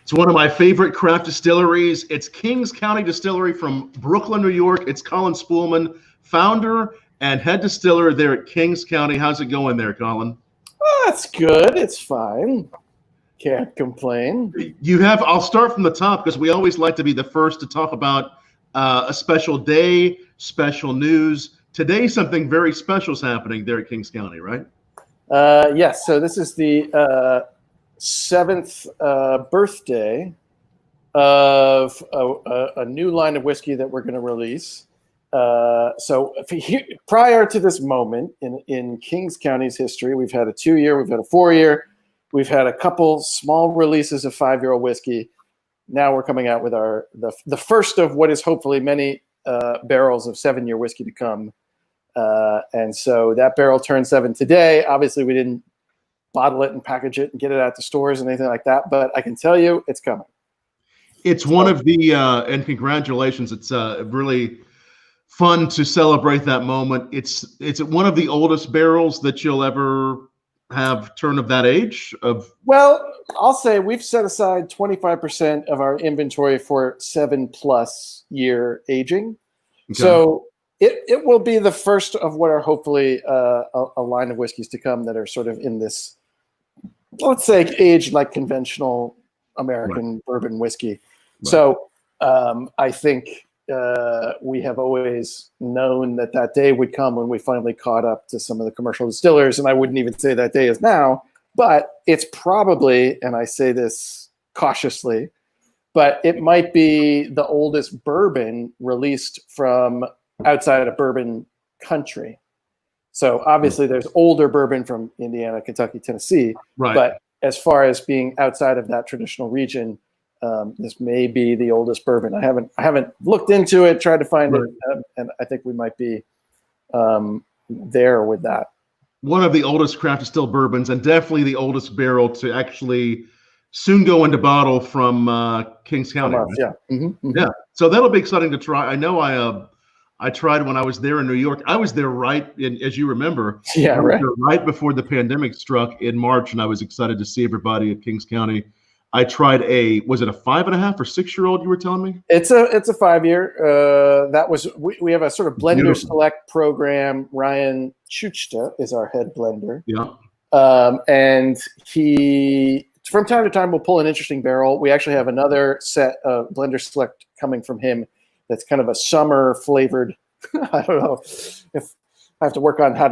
It's one of my favorite craft distilleries. It's Kings County Distillery from Brooklyn, New York. It's Colin Spoelman, founder and head distiller there at Kings County. How's it going there, Colin? Oh, that's good. It's fine. Can't complain. I'll start from the top because we always like to be the first to talk about a special day, special news. Today, something very special is happening there at Kings County, right? Yes. So this is the 7th birthday of a new line of whiskey that we're going to release. So prior to this moment in Kings County's history, we've had a 2-year, we've had a 4-year, we've had a couple small releases of 5-year-old whiskey. Now we're coming out with the first of what is hopefully many barrels of 7-year whiskey to come. And so that barrel turned 7 today. Obviously, we didn't bottle it and package it and get it out to stores and anything like that, but I can tell you it's coming. It's one of the, and congratulations, it's really fun to celebrate that moment. It's one of the oldest barrels that you'll ever have turn of that age of. Well, I'll say we've set aside 25% of our inventory for 7+ year aging. Okay. So it will be the first of what are hopefully a line of whiskeys to come that are sort of in this, let's say, aged like conventional American bourbon whiskey. Right. So I think we have always known that day would come when we finally caught up to some of the commercial distillers. And I wouldn't even say that day is now, but it's probably, and I say this cautiously, but it might be the oldest bourbon released from outside of bourbon country. So obviously there's older bourbon from Indiana, Kentucky, Tennessee, right. But as far as being outside of that traditional region, this may be the oldest bourbon. I haven't looked into it, tried to find it, and I think we might be there with that. One of the oldest craft distilled bourbons, and definitely the oldest barrel to actually soon go into bottle from Kings County. Right? Yeah, mm-hmm. Yeah. So that'll be exciting to try. I know I tried when I was there in New York. I was there as you remember. Yeah, right before the pandemic struck in March, and I was excited to see everybody at Kings County. I tried was it a 5.5 or 6-year-old you were telling me? It's a 5-year. That was we have a sort of blender Beautiful. Select program. Ryan Schuchta is our head blender. Yeah. And he from time to time will pull an interesting barrel. We actually have another set of blender select coming from him that's kind of a summer flavored. I don't know if I have to work on how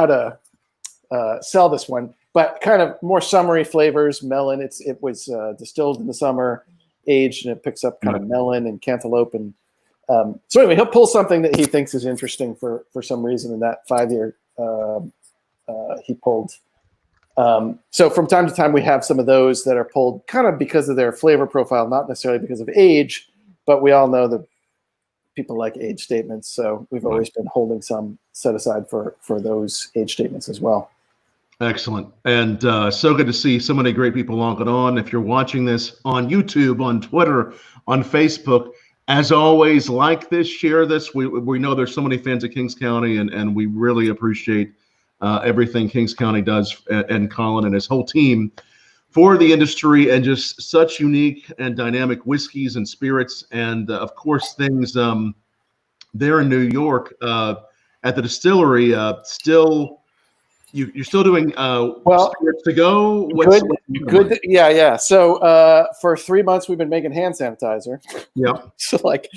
to sell this one. But kind of more summery flavors, melon. It was distilled in the summer, aged, and it picks up kind of melon and cantaloupe. And so anyway, he'll pull something that he thinks is interesting for some reason in that 5-year he pulled. So from time to time, we have some of those that are pulled kind of because of their flavor profile, not necessarily because of age, but we all know that people like age statements. So we've always been holding some set aside for those age statements as well. Excellent. And so good to see so many great people logging on. If you're watching this on YouTube, on Twitter, on Facebook, as always, like this, share this. We know there's so many fans of Kings County, and we really appreciate everything Kings County does and Colin and his whole team for the industry and just such unique and dynamic whiskeys and spirits. And, of course, things there in New York at the distillery still – You're still doing spirits to go? Good. Yeah. So for 3 months, we've been making hand sanitizer. Yeah. So like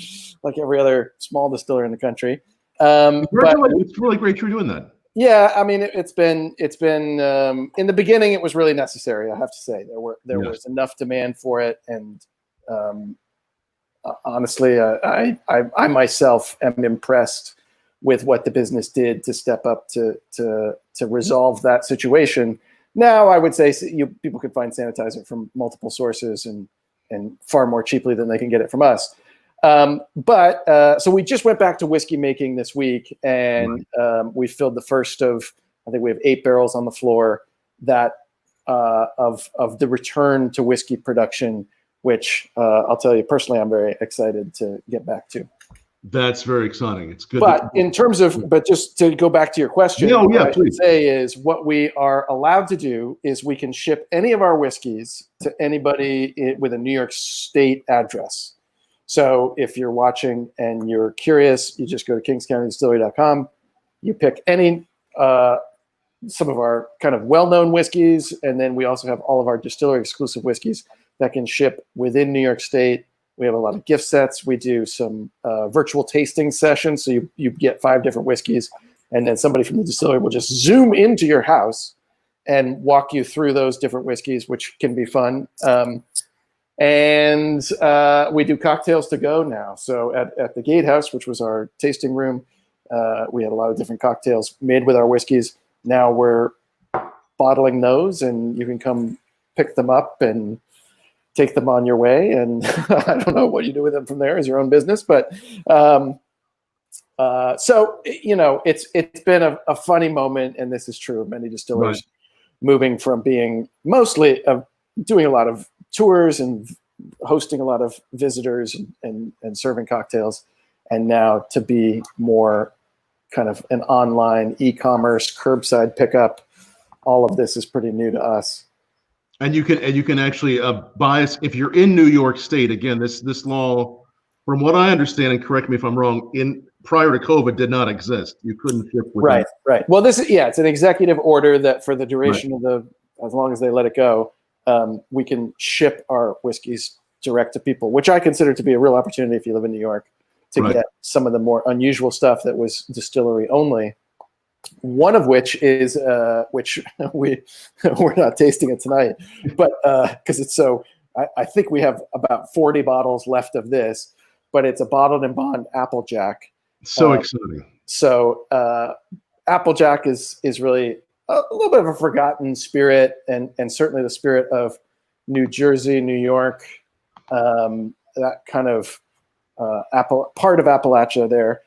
every other small distiller in the country. It's really great you're doing that. Yeah, I mean it's been in the beginning it was really necessary. I have to say there was enough demand for it, and honestly, I myself am impressed with what the business did to step up to resolve that situation. Now, I would say people can find sanitizer from multiple sources and far more cheaply than they can get it from us. So we just went back to whiskey making this week, and we filled the first of, I think we have 8 barrels on the floor that of the return to whiskey production, which I'll tell you personally, I'm very excited to get back to. That's very exciting. It's good. But in terms of, but just to go back to your question, what I should say is what we are allowed to do is we can ship any of our whiskeys to anybody with a New York State address. So if you're watching and you're curious, you just go to kingscountydistillery.com. You pick any, some of our kind of well-known whiskeys, and then we also have all of our distillery exclusive whiskeys that can ship within New York State. We have a lot of gift sets. We do some virtual tasting sessions. So you get 5 different whiskeys, and then somebody from the distillery will just zoom into your house and walk you through those different whiskeys, which can be fun. And we do cocktails to go now. So at the Gatehouse, which was our tasting room, we had a lot of different cocktails made with our whiskeys. Now we're bottling those, and you can come pick them up and take them on your way. And I don't know what you do with them from there is your own business. But so, you know, it's been a funny moment, and this is true of many distillers, moving from being mostly doing a lot of tours and hosting a lot of visitors and serving cocktails, and now to be more kind of an online e-commerce curbside pickup. All of this is pretty new to us. And you can actually buy us if you're in New York State. Again, this law, from what I understand, and correct me if I'm wrong, prior to COVID did not exist. You couldn't ship with right. Well, it's an executive order that for the duration of as long as they let it go, we can ship our whiskeys direct to people, which I consider to be a real opportunity if you live in New York to get some of the more unusual stuff that was distillery only. One of which is which we're not tasting it tonight, but because it's so, I think we have about 40 bottles left of this, but it's a bottled and bond Applejack. So exciting. So Applejack is really a little bit of a forgotten spirit, and certainly the spirit of New Jersey, New York, that kind of part of Appalachia there.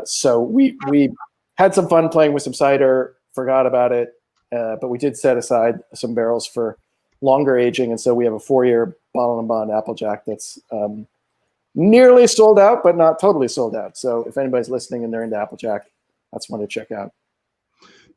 So we had some fun playing with some cider, forgot about it, but we did set aside some barrels for longer aging. And so we have a 4-year bottle and bond Applejack that's nearly sold out, but not totally sold out. So if anybody's listening and they're into Applejack, that's one to check out.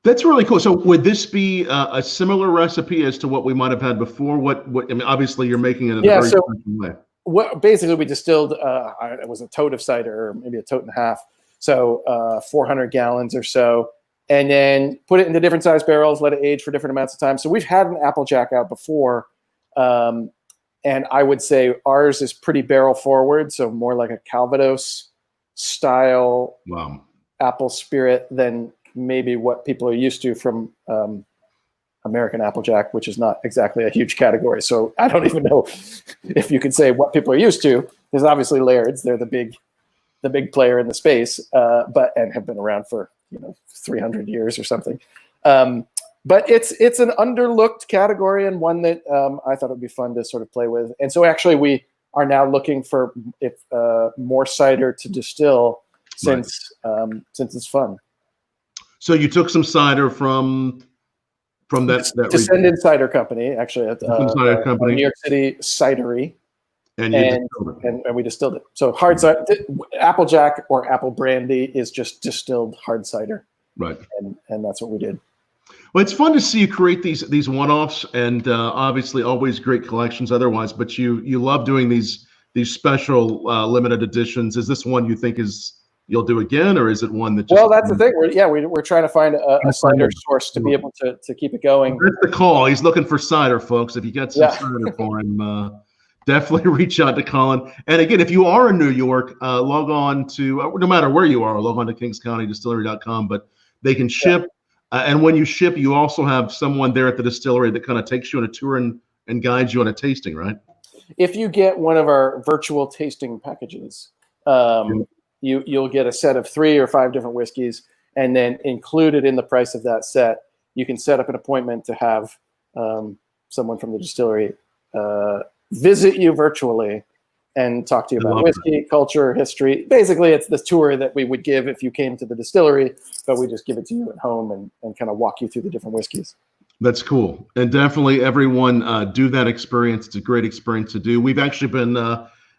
That's really cool. So would this be a similar recipe as to what we might have had before? What I mean, obviously you're making it in a very different way. What basically we distilled, it was a tote of cider, or maybe a tote and a half. So 400 gallons or so, and then put it into different size barrels, let it age for different amounts of time. So we've had an Applejack out before. And I would say ours is pretty barrel forward. So more like a Calvados style apple spirit than maybe what people are used to from American Applejack, which is not exactly a huge category. So I don't even know if you could say what people are used to. There's obviously Laird's. They're the big player in the space, and have been around for 300 years or something. But it's an underlooked category, and one that I thought it would be fun to sort of play with. And so actually we are now looking for more cider to distill since it's fun. So you took some cider from that Descendant Cider Company, actually at New York City Cidery, and we distilled it. So hard cider, Applejack or apple brandy is just distilled hard cider, right? And that's what we did. Well, it's fun to see you create these one-offs, and obviously always great collections otherwise. But you love doing these special limited editions. Is this one you think you'll do again, or is it one that? Well, that's the thing. We're trying to find a cider source to be able to keep it going. That's the call. He's looking for cider, folks. If you got some cider for him, definitely reach out to Colin. And again, if you are in New York, log on to no matter where you are, log on to kingscountydistillery.com. But they can ship, and when you ship, you also have someone there at the distillery that kind of takes you on a tour and guides you on a tasting, right? If you get one of our virtual tasting packages. You'll get a set of 3 or 5 different whiskeys, and then included in the price of that set, you can set up an appointment to have someone from the distillery visit you virtually and talk to you about whiskey, culture, history. Basically, it's the tour that we would give if you came to the distillery, but we just give it to you at home and kind of walk you through the different whiskeys. That's cool. And definitely everyone do that experience. It's a great experience to do. We've actually been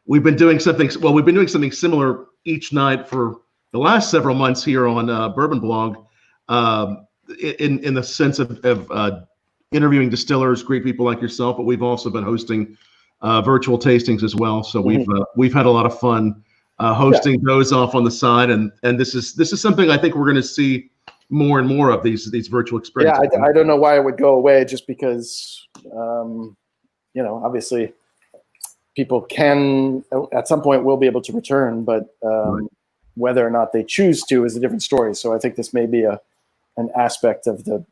we've been doing something. Well, we've been doing something similar each night for the last several months here on Bourbon Blog, in the sense of interviewing distillers, great people like yourself. But we've also been hosting virtual tastings as well. So we've had a lot of fun hosting those off on the side, and this is something I think we're going to see more and more of, these virtual experiences. Yeah, I don't know why it would go away, just because obviously people can at some point will be able to return, but whether or not they choose to is a different story. So I think this may be an aspect of the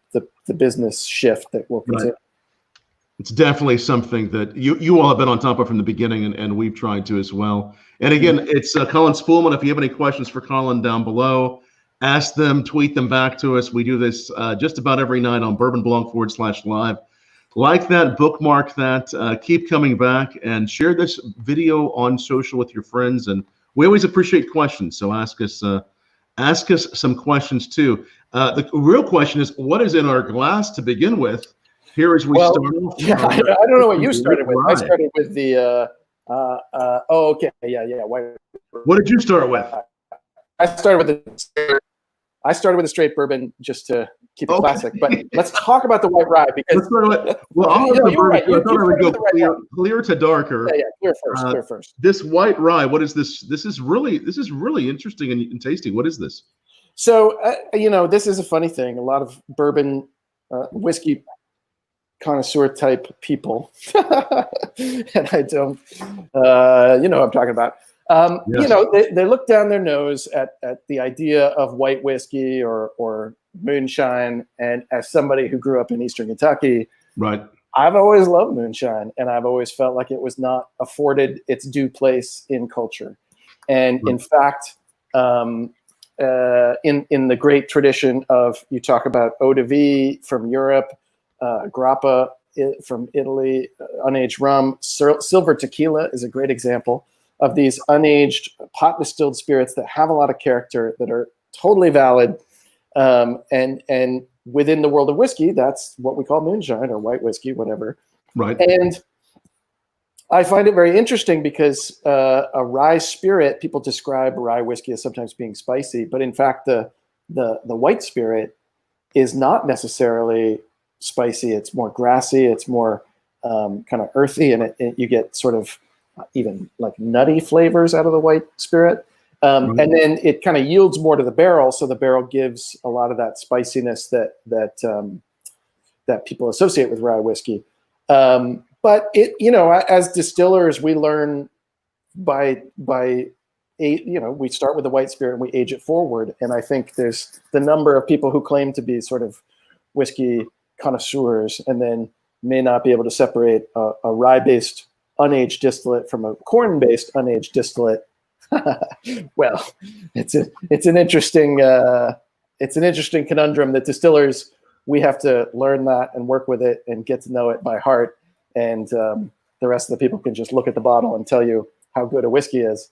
business shift that will continue. Right. It's definitely something that you all have been on top of from the beginning, and we've tried to as well. And again, it's Colin Spoelman. If you have any questions for Colin down below, ask them, tweet them back to us. We do this just about every night on Bourbon Blog /live. Like that, bookmark that, keep coming back, and share this video on social with your friends. And we always appreciate questions, so ask us some questions too. The real question is, what is in our glass to begin with? Here as we start off. Yeah, I don't know what you started with. I started with the okay, yeah. What did you start with? I started with a straight bourbon just to keep it classic. But let's talk about the white rye, because you're right. I thought I would go clear to darker. Yeah, clear first. This white rye, what is this? This is really interesting and tasty. What is this? So this is a funny thing. A lot of bourbon whiskey connoisseur type people, and I don't, what I'm talking about. Yes. They look down their nose at the idea of white whiskey or moonshine. And as somebody who grew up in Eastern Kentucky, right, I've always loved moonshine, and I've always felt like it was not afforded its due place in culture. And in fact, in the great tradition of, you talk about eau de vie from Europe, grappa from Italy, unaged rum, silver tequila is a great example of these unaged pot distilled spirits that have a lot of character, that are totally valid. And within the world of whiskey, that's what we call moonshine or white whiskey, whatever. Right. And I find it very interesting because a rye spirit, people describe rye whiskey as sometimes being spicy, but in fact, the white spirit is not necessarily spicy. It's more grassy. It's more kind of earthy, and you get sort of even like nutty flavors out of the white spirit. And then it kind of yields more to the barrel, so the barrel gives a lot of that spiciness that people associate with rye whiskey. But as distillers, we learn we start with the white spirit and we age it forward. And I think there's the number of people who claim to be sort of whiskey connoisseurs and then may not be able to separate a rye-based unaged distillate from a corn-based unaged distillate. Well, it's an interesting conundrum that distillers, we have to learn that and work with it and get to know it by heart. And the rest of the people can just look at the bottle and tell you how good a whiskey is.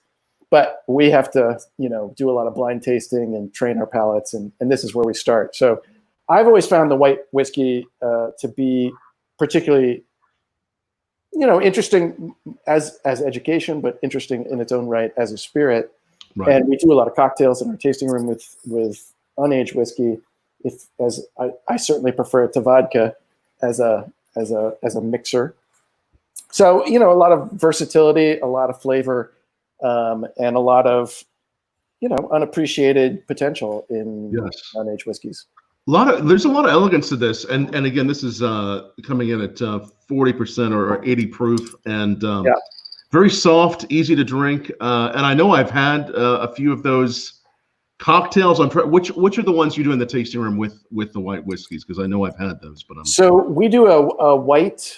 But we have to, do a lot of blind tasting and train our palates, and this is where we start. So I've always found the white whiskey to be particularly, interesting as education, but interesting in its own right as a spirit. Right. And we do a lot of cocktails in our tasting room with unaged whiskey. I certainly prefer it to vodka as a mixer. So a lot of versatility, a lot of flavor, and a lot of unappreciated potential in unaged whiskeys. There's a lot of elegance to this, and again, this is coming in at 40% or 80 proof, and very soft, easy to drink. And I know I've had a few of those cocktails. Which are the ones you do in the tasting room with the white whiskeys? Because I know I've had those, but so we do a white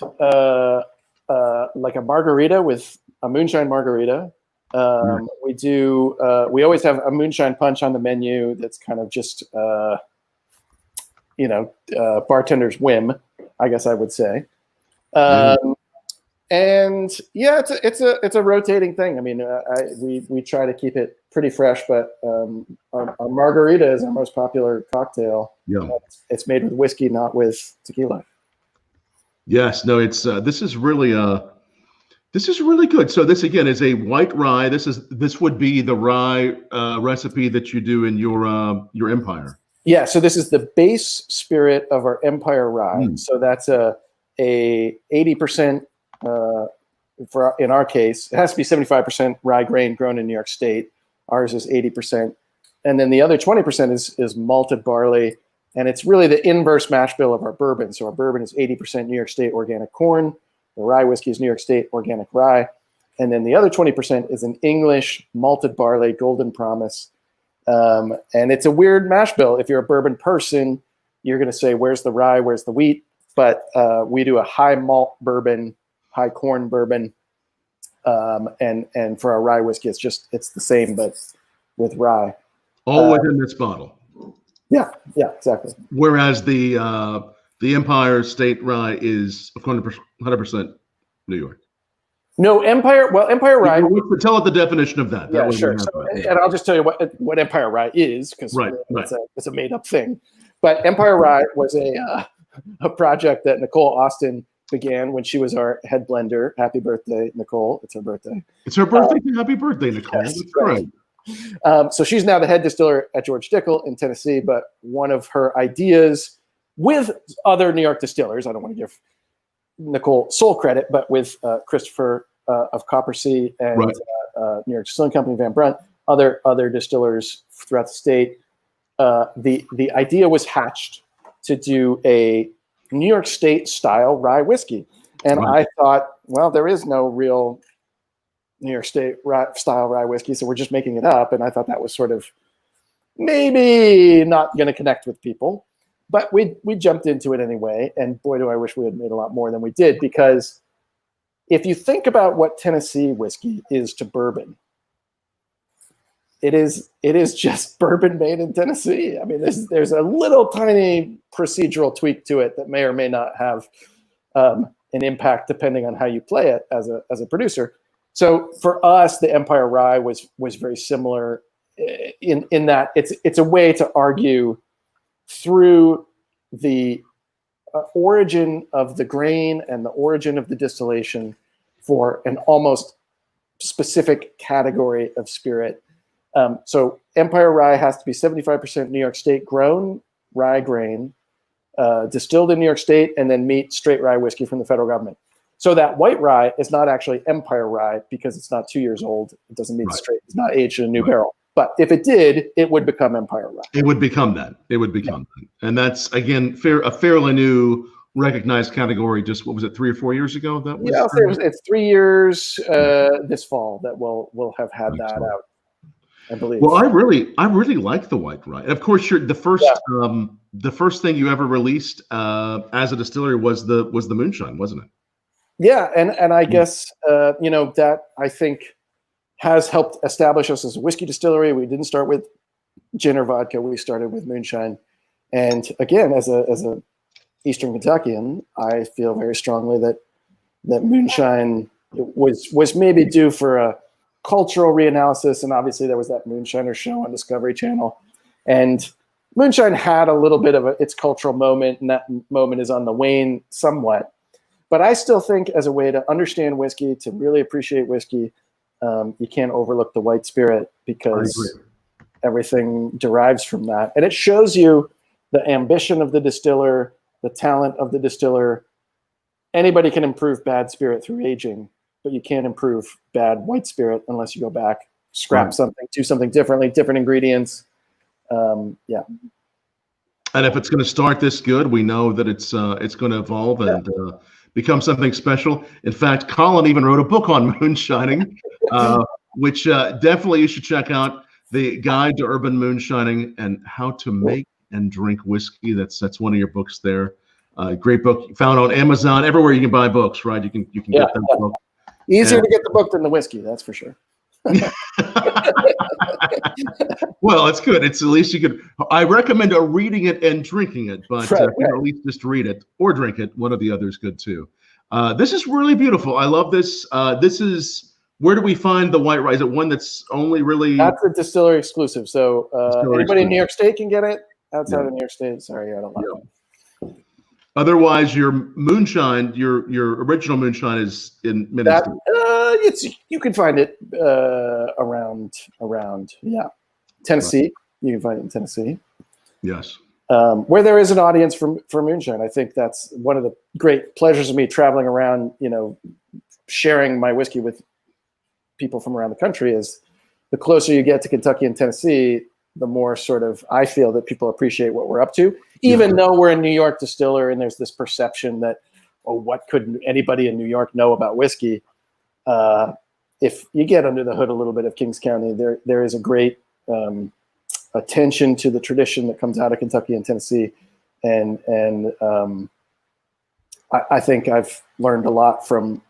like a margarita with a moonshine margarita. We do. We always have a moonshine punch on the menu. That's kind of just. Bartender's whim, I guess I would say. And yeah, it's a rotating thing. I mean, we try to keep it pretty fresh, but our margarita is our most popular cocktail. Yeah, it's made with whiskey, not with tequila. Yes, no, it's this is really This is really good. So this again is a white rye. This would be the rye recipe that you do in your Empire. Yeah. So this is the base spirit of our Empire rye. So that's a 80%. In our case, it has to be 75% rye grain grown in New York State. Ours is 80%, and then the other 20% is malted barley, and it's really the inverse mash bill of our bourbon. So our bourbon is 80% New York State organic corn. The rye whiskey is New York State organic rye. And then the other 20% is an English malted barley golden promise. And it's a weird mash bill. If you're a bourbon person, you're going to say, where's the rye, where's the wheat? But we do a high malt bourbon, high corn bourbon. And for our rye whiskey, it's the same, but with rye. All within this bottle. Yeah, exactly. Whereas the Empire State rye is 100% New York. No, Empire rye. Tell it the definition of that. Yeah, sure. So, and I'll just tell you what Empire rye is, because it's a made up thing. But Empire rye was a project that Nicole Austin began when she was our head blender. Happy birthday, Nicole. It's her birthday. It's her birthday. Happy birthday, Nicole. Yes, that's right. So she's now the head distiller at George Dickel in Tennessee, but one of her ideas with other New York distillers, I don't want to give Nicole sole credit, but with Christopher of Copper Sea and New York Distilling Company, Van Brunt, other distillers throughout the state, the idea was hatched to do a New York State style rye whiskey. And I thought, well, there is no real New York State style rye whiskey, so we're just making it up. And I thought that was sort of maybe not going to connect with people. But we jumped into it anyway. And boy, do I wish we had made a lot more than we did, because if you think about what Tennessee whiskey is to bourbon, it is just bourbon made in Tennessee. I mean, there's a little tiny procedural tweak to it that may or may not have an impact depending on how you play it as a producer. So for us, the Empire Rye was very similar in that it's a way to argue through the origin of the grain and the origin of the distillation for an almost specific category of spirit. So Empire Rye has to be 75% New York State grown rye grain, distilled in New York State, and then meet straight rye whiskey from the federal government. So that white rye is not actually Empire Rye because it's not 2 years old. It doesn't meet straight. It's not aged in a new barrel. But if it did, it would become Empire Rye. It would become that. And that's, again, a fairly new recognized category. Just, what was it, 3 or 4 years ago? That was, I'll say it's 3 years this fall that we'll have had that out, I believe. Well, I really like the white rye. And of course, the first thing you ever released as a distillery was the Moonshine, wasn't it? Yeah, and I guess that I think has helped establish us as a whiskey distillery. We didn't start with gin or vodka. We started with Moonshine. And again, as a Eastern Kentuckian, I feel very strongly that Moonshine was maybe due for a cultural reanalysis. And obviously there was that Moonshiner show on Discovery Channel. And Moonshine had a little bit of its cultural moment, and that moment is on the wane somewhat. But I still think, as a way to understand whiskey, to really appreciate whiskey, you can't overlook the white spirit, because everything derives from that. And it shows you the ambition of the distiller, the talent of the distiller. Anybody can improve bad spirit through aging, but you can't improve bad white spirit unless you go back, scrap something, do something differently, different ingredients. And if it's going to start this good, we know that it's going to evolve and become something special. In fact, Colin even wrote a book on moonshining, which definitely you should check out. The Guide to Urban Moonshining and How to Make and Drink Whiskey. That's one of your books there. Great book, found on Amazon, everywhere you can buy books, right? You can get that book. Easier to get the book than the whiskey, that's for sure. Well, it's good. It's at least you could. I recommend reading it and drinking it, but at least just read it or drink it. One of the other is good too. This is really beautiful. I love this. This is, where do we find the white rye? Is it one that's only really? That's a distillery exclusive. So anybody in New York State can get it. Outside of New York State, sorry, I don't like it. Otherwise, your moonshine, your original moonshine is in Minnesota. You can find it around Tennessee. Right. You can find it in Tennessee. Yes. Where there is an audience for moonshine. I think that's one of the great pleasures of me traveling around, sharing my whiskey with people from around the country is the closer you get to Kentucky and Tennessee, the more sort of I feel that people appreciate what we're up to, even though we're a New York distiller and there's this perception that, what could anybody in New York know about whiskey? If you get under the hood a little bit of Kings County, there is a great attention to the tradition that comes out of Kentucky and Tennessee, and I think I've learned a lot from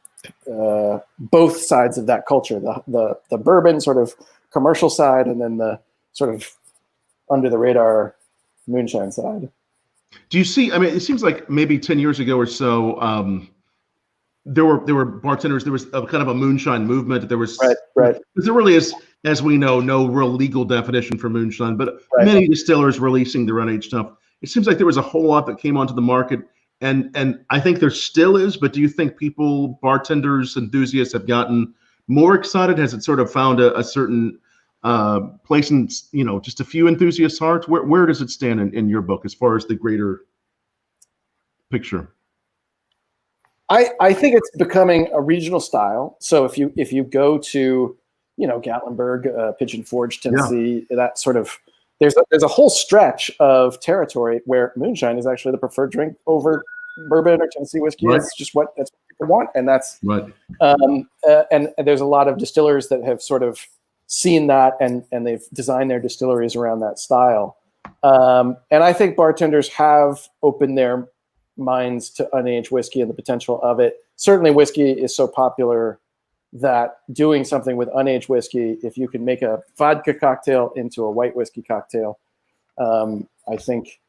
both sides of that culture, the bourbon sort of commercial side, and then the sort of under the radar moonshine side. Do you see, I mean, it seems like maybe 10 years ago or so, there were bartenders, there was a kind of a moonshine movement. There was, right. Because there really is, as we know, no real legal definition for moonshine, but many distillers releasing their unaged stuff. It seems like there was a whole lot that came onto the market, and I think there still is, but do you think people, bartenders, enthusiasts have gotten more excited? Has it sort of found a certain place in, just a few enthusiasts' hearts? Where does it stand in your book as far as the greater picture? I think it's becoming a regional style. So if you go to, Gatlinburg, Pigeon Forge, Tennessee, that sort of, there's a whole stretch of territory where moonshine is actually the preferred drink over bourbon or Tennessee whiskey. Right. That's what people want, and that's right. And there's a lot of distillers that have sort of seen that and they've designed their distilleries around that style. And I think bartenders have opened their minds to unaged whiskey and the potential of it. Certainly whiskey is so popular that doing something with unaged whiskey, if you can make a vodka cocktail into a white whiskey cocktail, I think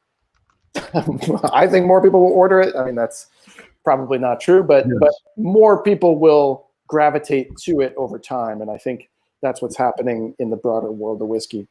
more people will order it. I mean, that's probably not true, but more people will gravitate to it over time. And I think that's what's happening in the broader world of whiskey.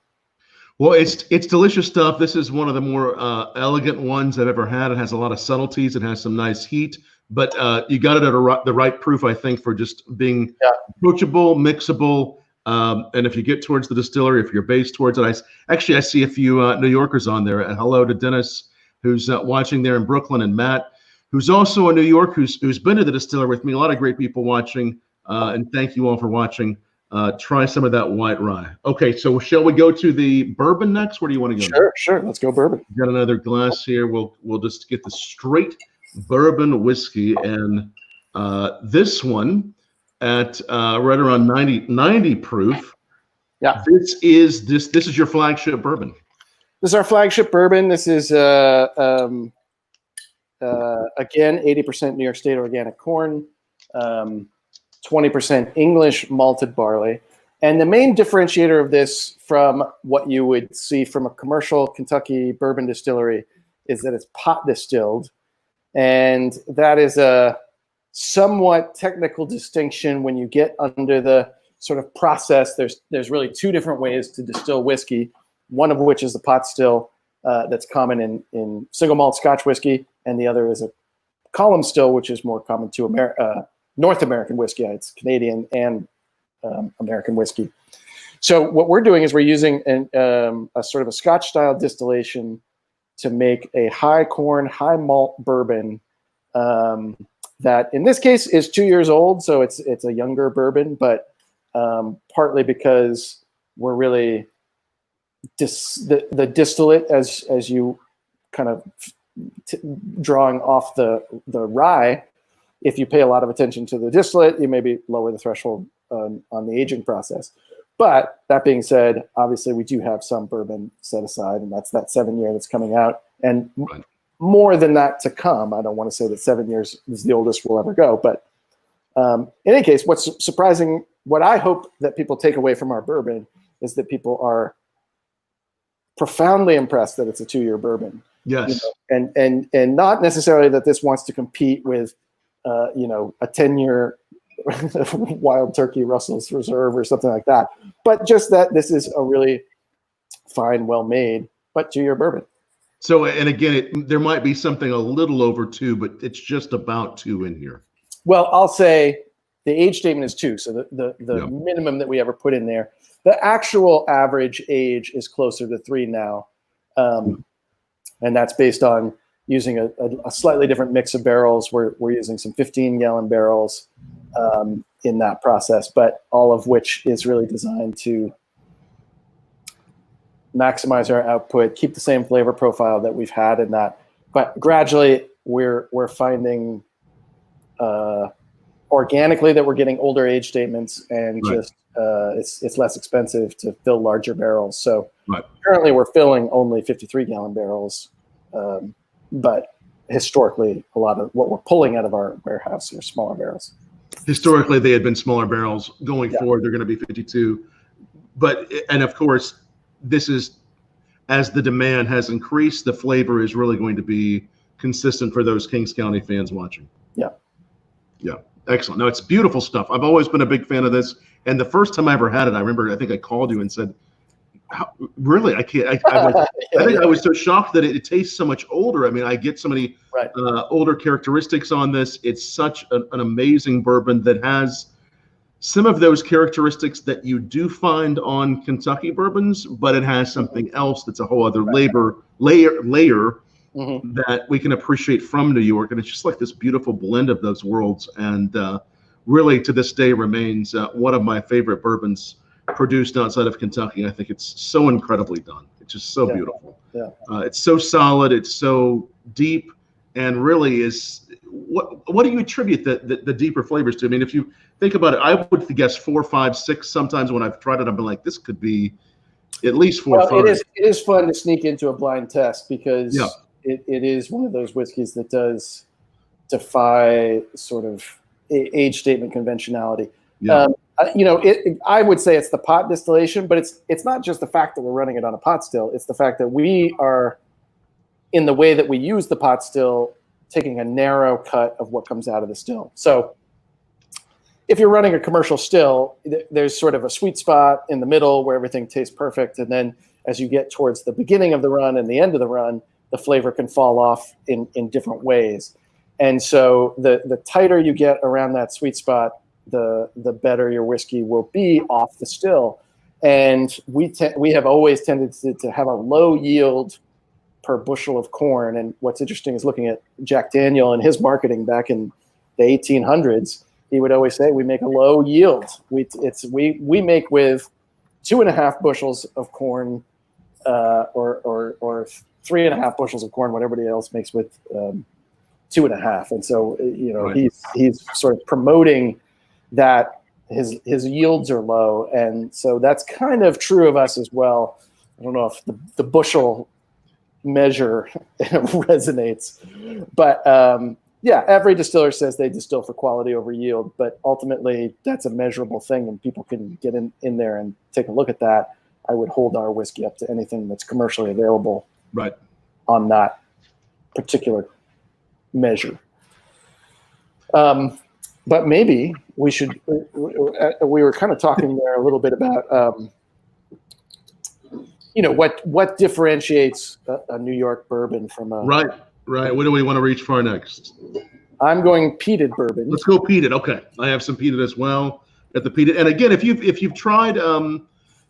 Well, it's delicious stuff. This is one of the more elegant ones I've ever had. It has a lot of subtleties. It has some nice heat, but you got it at the right proof, I think, for just being approachable, mixable. And if you get towards the distillery, if you're based towards it, I see a few New Yorkers on there. And hello to Dennis, who's watching there in Brooklyn, and Matt, who's also in New York, who's been to the distillery with me. A lot of great people watching, and thank you all for watching. Try some of that white rye. Okay, so shall we go to the bourbon next? Where do you want to go? Sure. Let's go bourbon. Got another glass here. We'll just get the straight bourbon whiskey, and this one at right around 90 proof. Yeah. This is your flagship bourbon. This is our flagship bourbon. This is again 80% New York State organic corn. 20% English malted barley. And the main differentiator of this from what you would see from a commercial Kentucky bourbon distillery is that it's pot distilled. And that is a somewhat technical distinction when you get under the sort of process. There's really two different ways to distill whiskey, one of which is the pot still that's common in single malt Scotch whiskey, and the other is a column still, which is more common to North American whiskey. It's Canadian and American whiskey. So what we're doing is we're using a sort of a Scotch style distillation to make a high corn, high malt bourbon that in this case is 2 years old. So it's a younger bourbon, but partly because we're really the distillate as you kind of drawing off the rye. If you pay a lot of attention to the distillate, you maybe lower the threshold on the aging process. But that being said, obviously we do have some bourbon set aside, and that's that 7-year that's coming out, and more than that to come. I don't want to say that 7 years is the oldest we'll ever go, but in any case, what's surprising, what I hope that people take away from our bourbon is that people are profoundly impressed that it's a 2-year bourbon. Yes, and not necessarily that this wants to compete with a 10-year Wild Turkey Russell's Reserve or something like that, but just that this is a really fine, well-made, but 2-year bourbon. So, and again, there might be something a little over 2, but it's just about 2 in here. Well, I'll say the age statement is 2, so the minimum that we ever put in there. The actual average age is closer to 3 now, and that's based on using a slightly different mix of barrels. We're using some 15-gallon barrels in that process, but all of which is really designed to maximize our output, keep the same flavor profile that we've had in that. But gradually, we're finding organically that we're getting older age statements, and just it's less expensive to fill larger barrels. So currently, we're filling only 53-gallon barrels, but historically, a lot of what we're pulling out of our warehouse are smaller barrels. Historically, they had been smaller barrels. Going forward, they're going to be 52. And of course, this is, as the demand has increased, the flavor is really going to be consistent for those Kings County fans watching. Yeah, excellent. No, it's beautiful stuff. I've always been a big fan of this. And the first time I ever had it, I remember, I think I called you and said, really? I can't. I think I was so shocked that it tastes so much older. I mean, I get so many older characteristics on this. It's such an amazing bourbon that has some of those characteristics that you do find on Kentucky bourbons, but it has something else that's a whole other layer that we can appreciate from New York. And it's just like this beautiful blend of those worlds. And really, to this day, remains one of my favorite bourbons produced outside of Kentucky. I think it's so incredibly done. It's just so beautiful. It's so solid. It's so deep, and really is what do you attribute the deeper flavors to? I mean, if you think about it, I would guess 4, 5, 6. Sometimes when I've tried it, I've been like, this could be at least 4 or 5. It is fun to sneak into a blind test because it is one of those whiskeys that does defy sort of age statement conventionality. I would say it's the pot distillation, but it's not just the fact that we're running it on a pot still. It's the fact that we are, in the way that we use the pot still, taking a narrow cut of what comes out of the still. So if you're running a commercial still, there's sort of a sweet spot in the middle where everything tastes perfect. And then as you get towards the beginning of the run and the end of the run, the flavor can fall off in different ways. And so the tighter you get around that sweet spot, the better your whiskey will be off the still. And we have always tended to have a low yield per bushel of corn. And what's interesting is looking at Jack Daniel and his marketing back in the 1800s. He would always say we make a low yield. We make with 2.5 bushels of corn, or 3.5 bushels of corn, what everybody else makes with 2.5. And so he's sort of promoting that his yields are low, and so that's kind of true of us as well. I don't know if the bushel measure resonates, but every distiller says they distill for quality over yield, but ultimately that's a measurable thing, and people can get in there and take a look at that. I would hold our whiskey up to anything that's commercially available on that particular measure. But maybe we should. We were kind of talking there a little bit about, what differentiates a New York bourbon from a. Right. What do we want to reach for next? I'm going peated bourbon. Let's go peated. Okay, I have some peated as well. At the peated, and again, if you've tried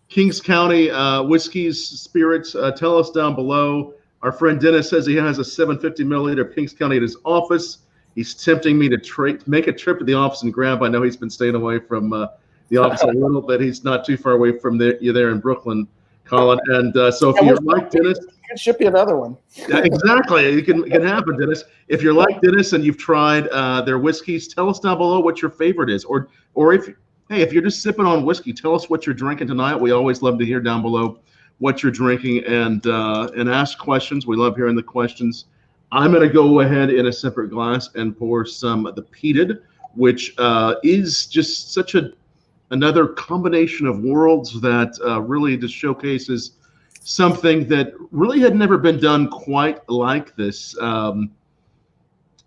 Kings County whiskeys, spirits, tell us down below. Our friend Dennis says he has a 750 milliliter Kings County at his office. He's tempting me to make a trip to the office and grab. I know he's been staying away from the office a little bit. He's not too far away from you there in Brooklyn, Colin. And so if you're like Dennis, I can ship you another one. Exactly, it can happen, Dennis. If you're like Dennis and you've tried their whiskeys, tell us down below what your favorite is, or if you're just sipping on whiskey, tell us what you're drinking tonight. We always love to hear down below what you're drinking and ask questions. We love hearing the questions. I'm going to go ahead in a separate glass and pour some of the peated, which is just such another combination of worlds that really just showcases something that really had never been done quite like this. And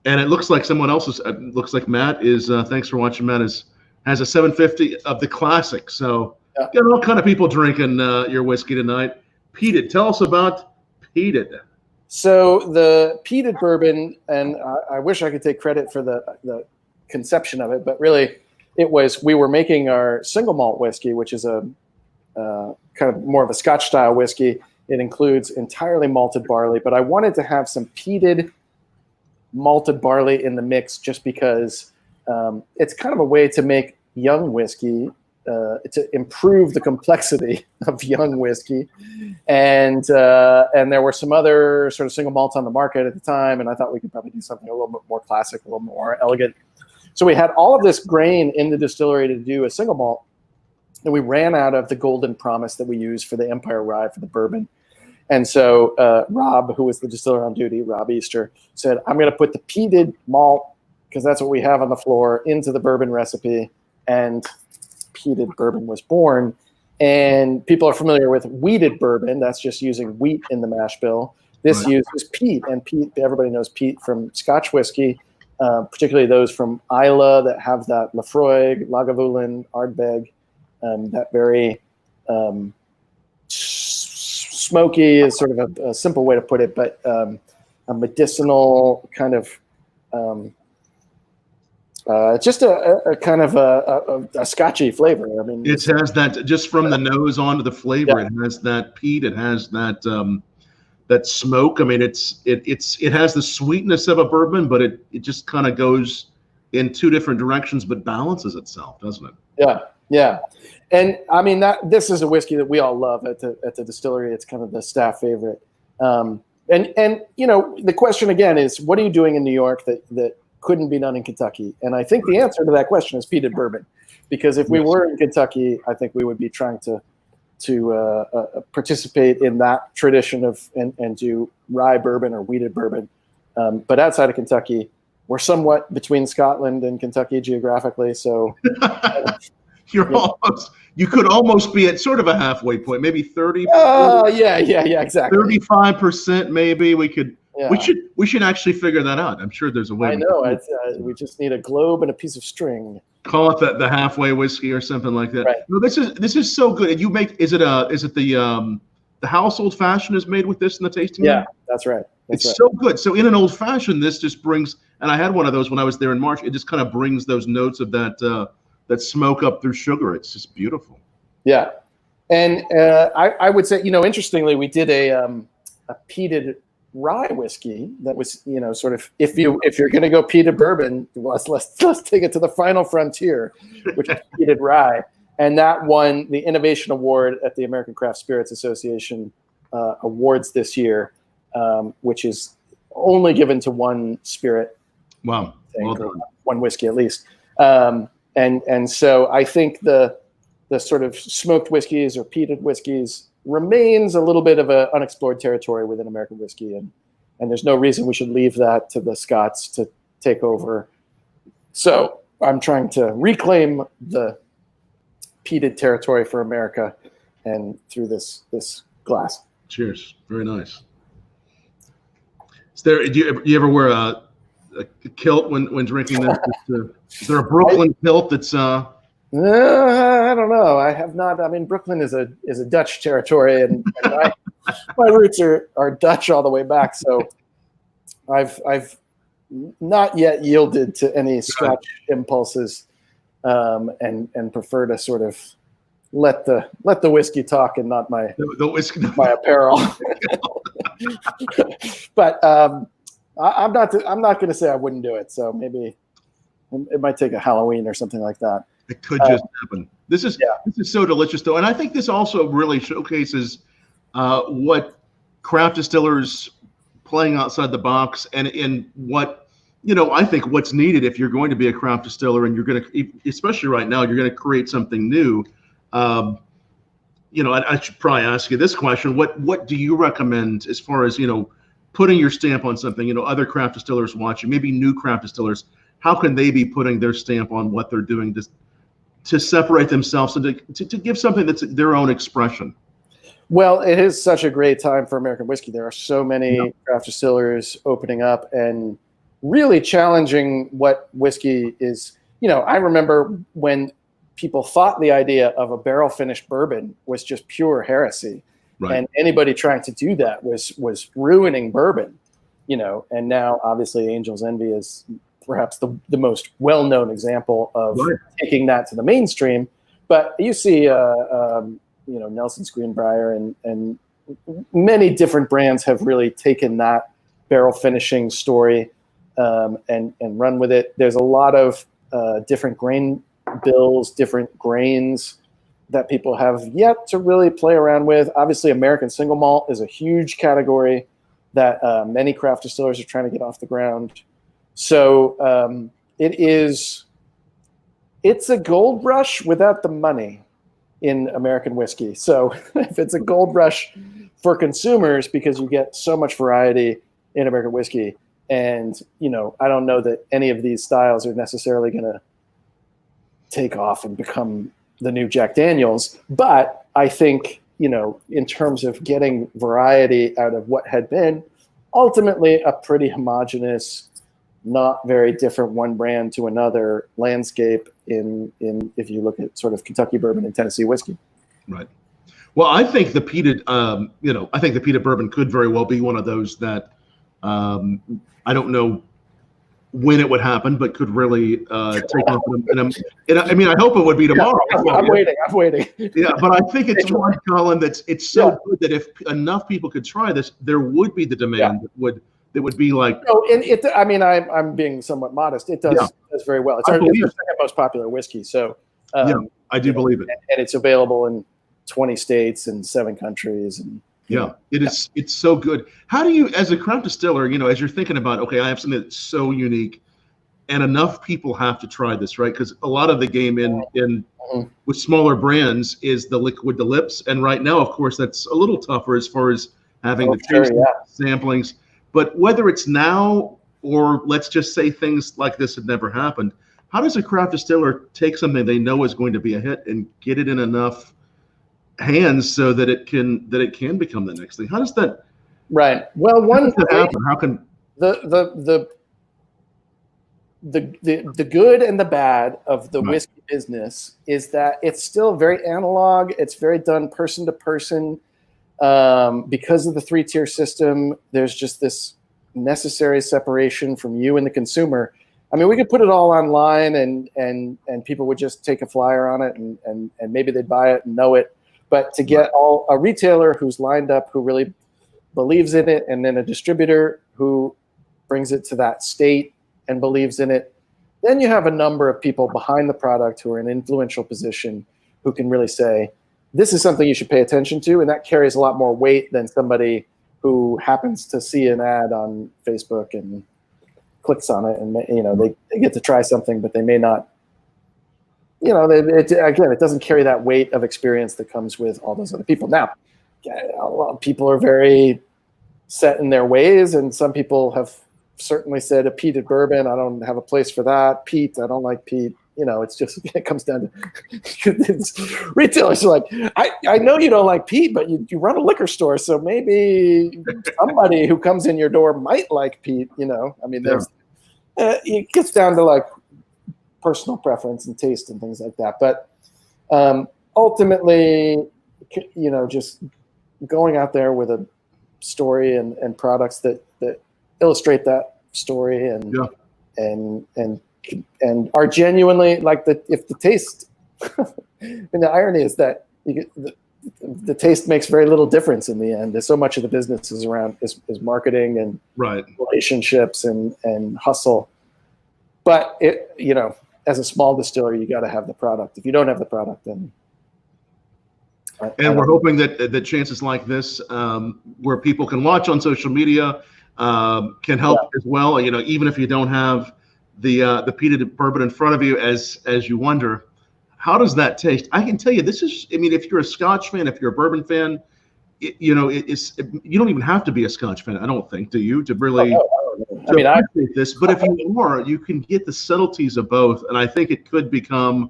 it looks like someone else's. It looks like Matt is. Thanks for watching. Matt has a 750 of the classic. So got all kind of people drinking your whiskey tonight. Peated. Tell us about peated. So the peated bourbon, and I wish I could take credit for the conception of it, but really we were making our single malt whiskey, which is a kind of more of a Scotch style whiskey. It includes entirely malted barley, but I wanted to have some peated malted barley in the mix just because it's kind of a way to make young whiskey, to improve the complexity of young whiskey. And there were some other sort of single malts on the market at the time, and I thought we could probably do something a little bit more classic, a little more elegant. So we had all of this grain in the distillery to do a single malt, and we ran out of the golden promise that we use for the Empire Rye for the bourbon. And so Rob, who was the distiller on duty, Rob Easter, said, I'm going to put the peated malt, because that's what we have on the floor, into the bourbon recipe. And peated bourbon was born. And people are familiar with wheated bourbon. That's just using wheat in the mash bill. This uses peat. And peat, everybody knows peat from Scotch whiskey, particularly those from Islay that have that Lafroig, Lagavulin, Ardbeg, that very smoky is sort of a simple way to put it, but a medicinal kind of just a kind of a Scotchy flavor. I mean, it has that just from the nose on to the flavor. Yeah. It has that peat. It has that that smoke. I mean, it has the sweetness of a bourbon, but it just kind of goes in two different directions, but balances itself, doesn't it? Yeah, yeah. And I mean this is a whiskey that we all love at the distillery. It's kind of the staff favorite. And you know, the question again is, what are you doing in New York that couldn't be done in Kentucky? And I think the answer to that question is peated bourbon, because if we were in Kentucky, I think we would be trying to participate in that tradition of and do rye bourbon or wheated bourbon. But outside of Kentucky, we're somewhat between Scotland and Kentucky geographically. So you could almost be at sort of a halfway point, maybe 30. Yeah, exactly. 35% maybe. We could. Yeah. We should actually figure that out. I'm sure there's a way. I know. We just need a globe and a piece of string. Call it the halfway whiskey or something like that. Right. No, this is so good. And you make is it the house old fashioned is made with this in the tasting room? Yeah, that's right. It's so good. So in an old fashioned, this just brings, and I had one of those when I was there in March. It just kind of brings those notes of that smoke up through sugar. It's just beautiful. Yeah, and I would say, you know, interestingly, we did a peated rye whiskey that was, you know, sort of, if you're going to go peated bourbon, let's take it to the final frontier, which is peated rye. And that won the Innovation Award at the American Craft Spirits Association awards this year, which is only given to one spirit. Wow. Well done. One whiskey at least. And so I think the sort of smoked whiskeys or peated whiskeys remains a little bit of an unexplored territory within American whiskey, and there's no reason we should leave that to the Scots to take over. So I'm trying to reclaim the peated territory for America, and through this glass. Cheers. Very nice. Do you ever wear a kilt when drinking this? Is there a Brooklyn kilt that's I don't know. I have not. I mean, Brooklyn is a Dutch territory, and my roots are Dutch all the way back. So I've not yet yielded to any Scotch impulses, and prefer to sort of let the whiskey talk and not my my apparel. But I'm not going to say I wouldn't do it. So maybe it might take a Halloween or something like that. It could just happen. This is so delicious, though, and I think this also really showcases what craft distillers playing outside the box, and what, you know, I think what's needed if you're going to be a craft distiller and you're going to, especially right now, you're going to create something new. You know, I should probably ask you this question: what do you recommend as far as, you know, putting your stamp on something? You know, other craft distillers watching, maybe new craft distillers, how can they be putting their stamp on what they're doing to separate themselves and to give something that's their own expression? Well, it is such a great time for American whiskey. There are so many craft distillers opening up and really challenging what whiskey is. You know, I remember when people thought the idea of a barrel finished bourbon was just pure heresy. Right. And anybody trying to do that was ruining bourbon, and now obviously Angel's Envy is perhaps the most well-known example of taking that to the mainstream. But you see, Nelson's Greenbrier and many different brands have really taken that barrel finishing story and run with it. There's a lot of different grain bills, different grains that people have yet to really play around with. Obviously, American single malt is a huge category that many craft distillers are trying to get off the ground. So it's a gold rush without the money in American whiskey. So if it's a gold rush for consumers because you get so much variety in American whiskey, and I don't know that any of these styles are necessarily going to take off and become the new Jack Daniels, but I think in terms of getting variety out of what had been ultimately a pretty homogeneous, not very different one brand to another landscape in if you look at sort of Kentucky bourbon and Tennessee whiskey. Right. Well, I think the peated, I think the peated bourbon could very well be one of those that I don't know when it would happen, but could really take off. I mean, I hope it would be tomorrow. I'm waiting. Yeah, but I think it's one, Colin, it's so good that if enough people could try this, there would be the demand that would be like. No, and I mean, I'm being somewhat modest. It does very well. It's our second most popular whiskey. So I do believe it, and it's available in 20 states and 7 countries. And it's so good. How do you, as a craft distiller, as you're thinking about, okay, I have something that's so unique, and enough people have to try this, right? Because a lot of the game in with smaller brands is the liquid to lips, and right now, of course, that's a little tougher as far as having the taste samplings. But whether it's now or let's just say things like this had never happened, how does a craft distiller take something they know is going to be a hit and get it in enough hands so that it can become the next thing? How does that? Right. Well, how can the good and the bad of the whiskey business is that it's still very analog. It's very done person to person. Because of the 3-tier system, there's just this necessary separation from you and the consumer. I mean, we could put it all online and people would just take a flyer on it and maybe they'd buy it and know it. But to get a retailer who's lined up, who really believes in it, and then a distributor who brings it to that state and believes in it, then you have a number of people behind the product who are in an influential position who can really say, this is something you should pay attention to, and that carries a lot more weight than somebody who happens to see an ad on Facebook and clicks on it, and they get to try something, but they may not. It doesn't carry that weight of experience that comes with all those other people. Now, a lot of people are very set in their ways, and some people have certainly said a peated bourbon, I don't have a place for that. Peat, I don't like peat. It's just, it comes down to retailers are like, I know you don't like peat, but you run a liquor store, so maybe somebody who comes in your door might like peat. I mean, there's it gets down to like personal preference and taste and things like that. But ultimately, just going out there with a story and products that illustrate that story and are genuinely like if the taste, and the irony is that the taste makes very little difference in the end. There's so much of the business is around is marketing and relationships and hustle. But as a small distiller, you got to have the product. If you don't have the product, then. And we're hoping that chances like this, where people can watch on social media, can help as well. Even if you don't have the peated bourbon in front of you, as you wonder, how does that taste? I can tell you, this is. I mean, if you're a Scotch fan, if you're a bourbon fan, you don't even have to be a Scotch fan, I don't think, do you, to really. I appreciate this, but if you are, you can get the subtleties of both, and I think it could become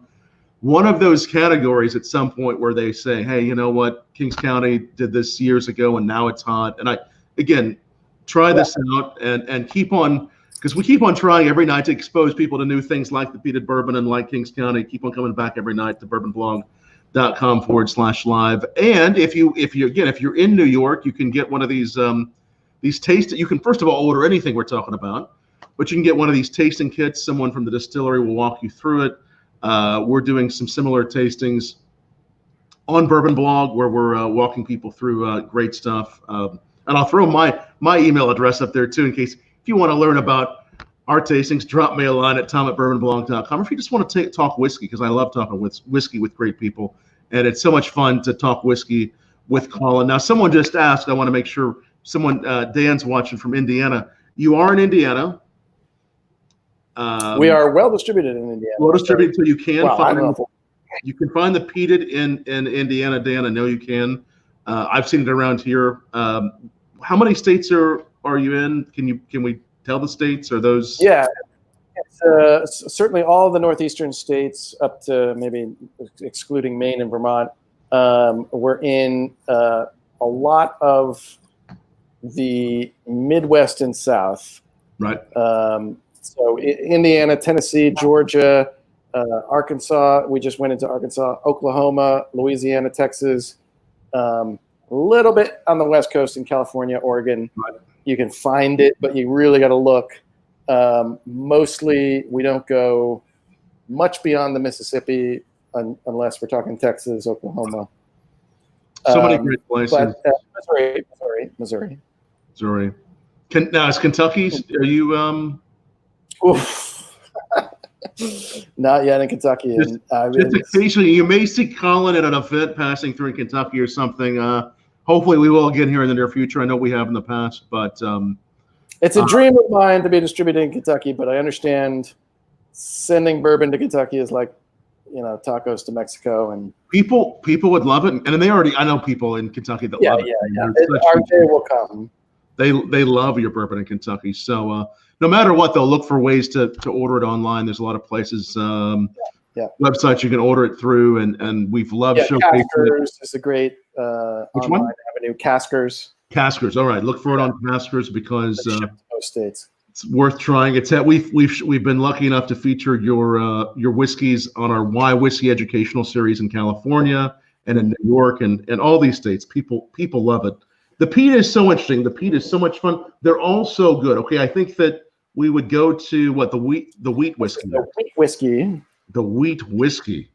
one of those categories at some point where they say, hey, you know what, Kings County did this years ago, and now it's hot. And try this out and keep on, because we keep on trying every night to expose people to new things like the peated bourbon and like Kings County. Keep on coming back every night to Bourbon Blog. bourbonblog.com/live. And if you're in New York, you can get one of these taste. You can first of all order anything we're talking about, but you can get one of these tasting kits. Someone from the distillery will walk you through it. We're doing some similar tastings on Bourbon Blog where we're walking people through great stuff. And I'll throw my email address up there too, in case if you want to learn about our tastings, drop me a line at tom@bourbonblog.com. Or if you just want to talk whiskey, because I love talking whiskey with great people. And it's so much fun to talk whiskey with Colin. Now, someone just asked, I want to make sure Dan's watching from Indiana. You are in Indiana. We are well distributed in Indiana. Well distributed, so you can find the peated in Indiana, Dan. I know you can. I've seen it around here. How many states are you in? Can we tell the states? Are those? Yeah, it's, certainly all of the northeastern states up to maybe excluding Maine and Vermont. We're in a lot of the Midwest and South. Right. So Indiana, Tennessee, Georgia, Arkansas. We just went into Arkansas, Oklahoma, Louisiana, Texas. A little bit on the West Coast in California, Oregon. Right. You can find it, but you really got to look. Mostly, we don't go much beyond the Mississippi unless we're talking Texas, Oklahoma. So many great places. But, Missouri. Now, is Kentucky? Are you? Oof. Not yet in Kentucky. Just occasionally, you may see Colin at an event passing through in Kentucky or something. Hopefully, we will again here in the near future. I know we have in the past, but it's a dream of mine to be distributed in Kentucky. But I understand sending bourbon to Kentucky is like, tacos to Mexico, and people would love it. And I know people in Kentucky that love it. Yeah. Our day will come. They love your bourbon in Kentucky. So no matter what, they'll look for ways to order it online. There's a lot of places, websites you can order it through, and we've loved showcasing Caskers is a great Which online one? avenue. Caskers. All right, look for it on Caskers because most states. It's worth trying. It's that we've been lucky enough to feature your whiskeys on our Why Whiskey educational series in California and in New York and all these states. People love it. The peat is so interesting. The peat is so much fun. They're all so good. Okay, I think that we would go to the wheat whiskey. The wheat whiskey.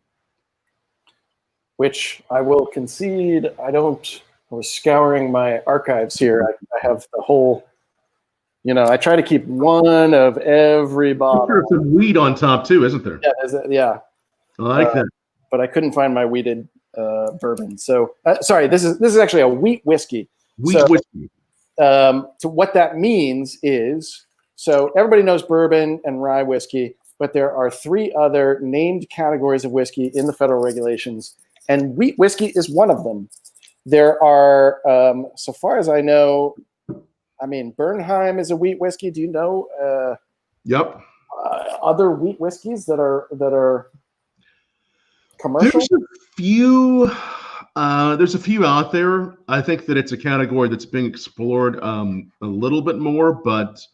Which I will concede, I was scouring my archives here. I have the whole, I try to keep one of every bottle. There's some wheat on top too, isn't there? Yeah. I like that. But I couldn't find my wheated bourbon. So, sorry, this is actually a wheat whiskey. Whiskey. So what that means is, so everybody knows bourbon and rye whiskey, but there are 3 other named categories of whiskey in the federal regulations, and wheat whiskey is one of them. There are, so far as I know, Bernheim is a wheat whiskey. Do you know? Yep. Other wheat whiskeys that are commercial. There's a few out there. I think that it's a category that's being explored a little bit more, but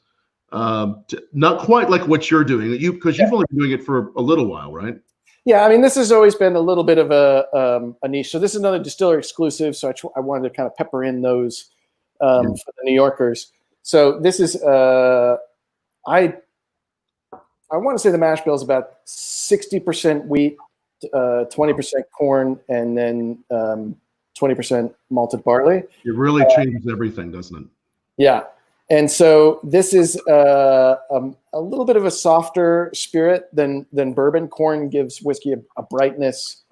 not quite like what you're doing. Because you've only been doing it for a little while, right? Yeah, this has always been a little bit of a niche. So this is another distiller exclusive. So I wanted to kind of pepper in those for the New Yorkers. So this is I want to say the mash bill is about 60% wheat, 20% corn, and then 20% malted barley. It really changes everything, doesn't it? Yeah. And so this is a little bit of a softer spirit than bourbon. Corn gives whiskey a brightness,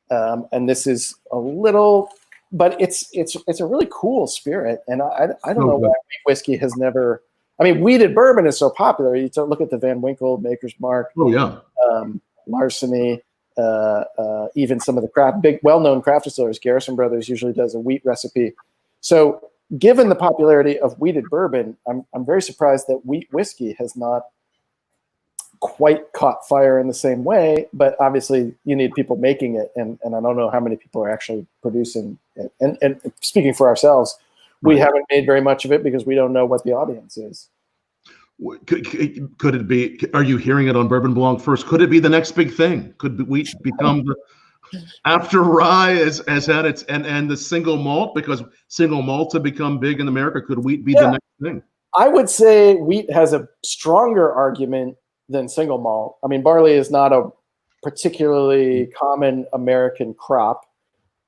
and this is a little, but it's a really cool spirit. And I don't know why whiskey has never. Wheated bourbon is so popular. You look at the Van Winkle, Maker's Mark, Larceny, even some of the big well-known craft distillers. Garrison Brothers usually does a wheat recipe. So, given the popularity of wheated bourbon, I'm very surprised that wheat whiskey has not quite caught fire in the same way. But obviously, you need people making it, and I don't know how many people are actually producing it. And speaking for ourselves, we haven't made very much of it because we don't know what the audience is. Could it be? Are you hearing it on Bourbon Blog first? Could it be the next big thing? Could wheat become after rye has had its and the single malt, because single malts have become big in America, could wheat be the next thing? I would say wheat has a stronger argument than single malt. I mean, barley is not a particularly common American crop,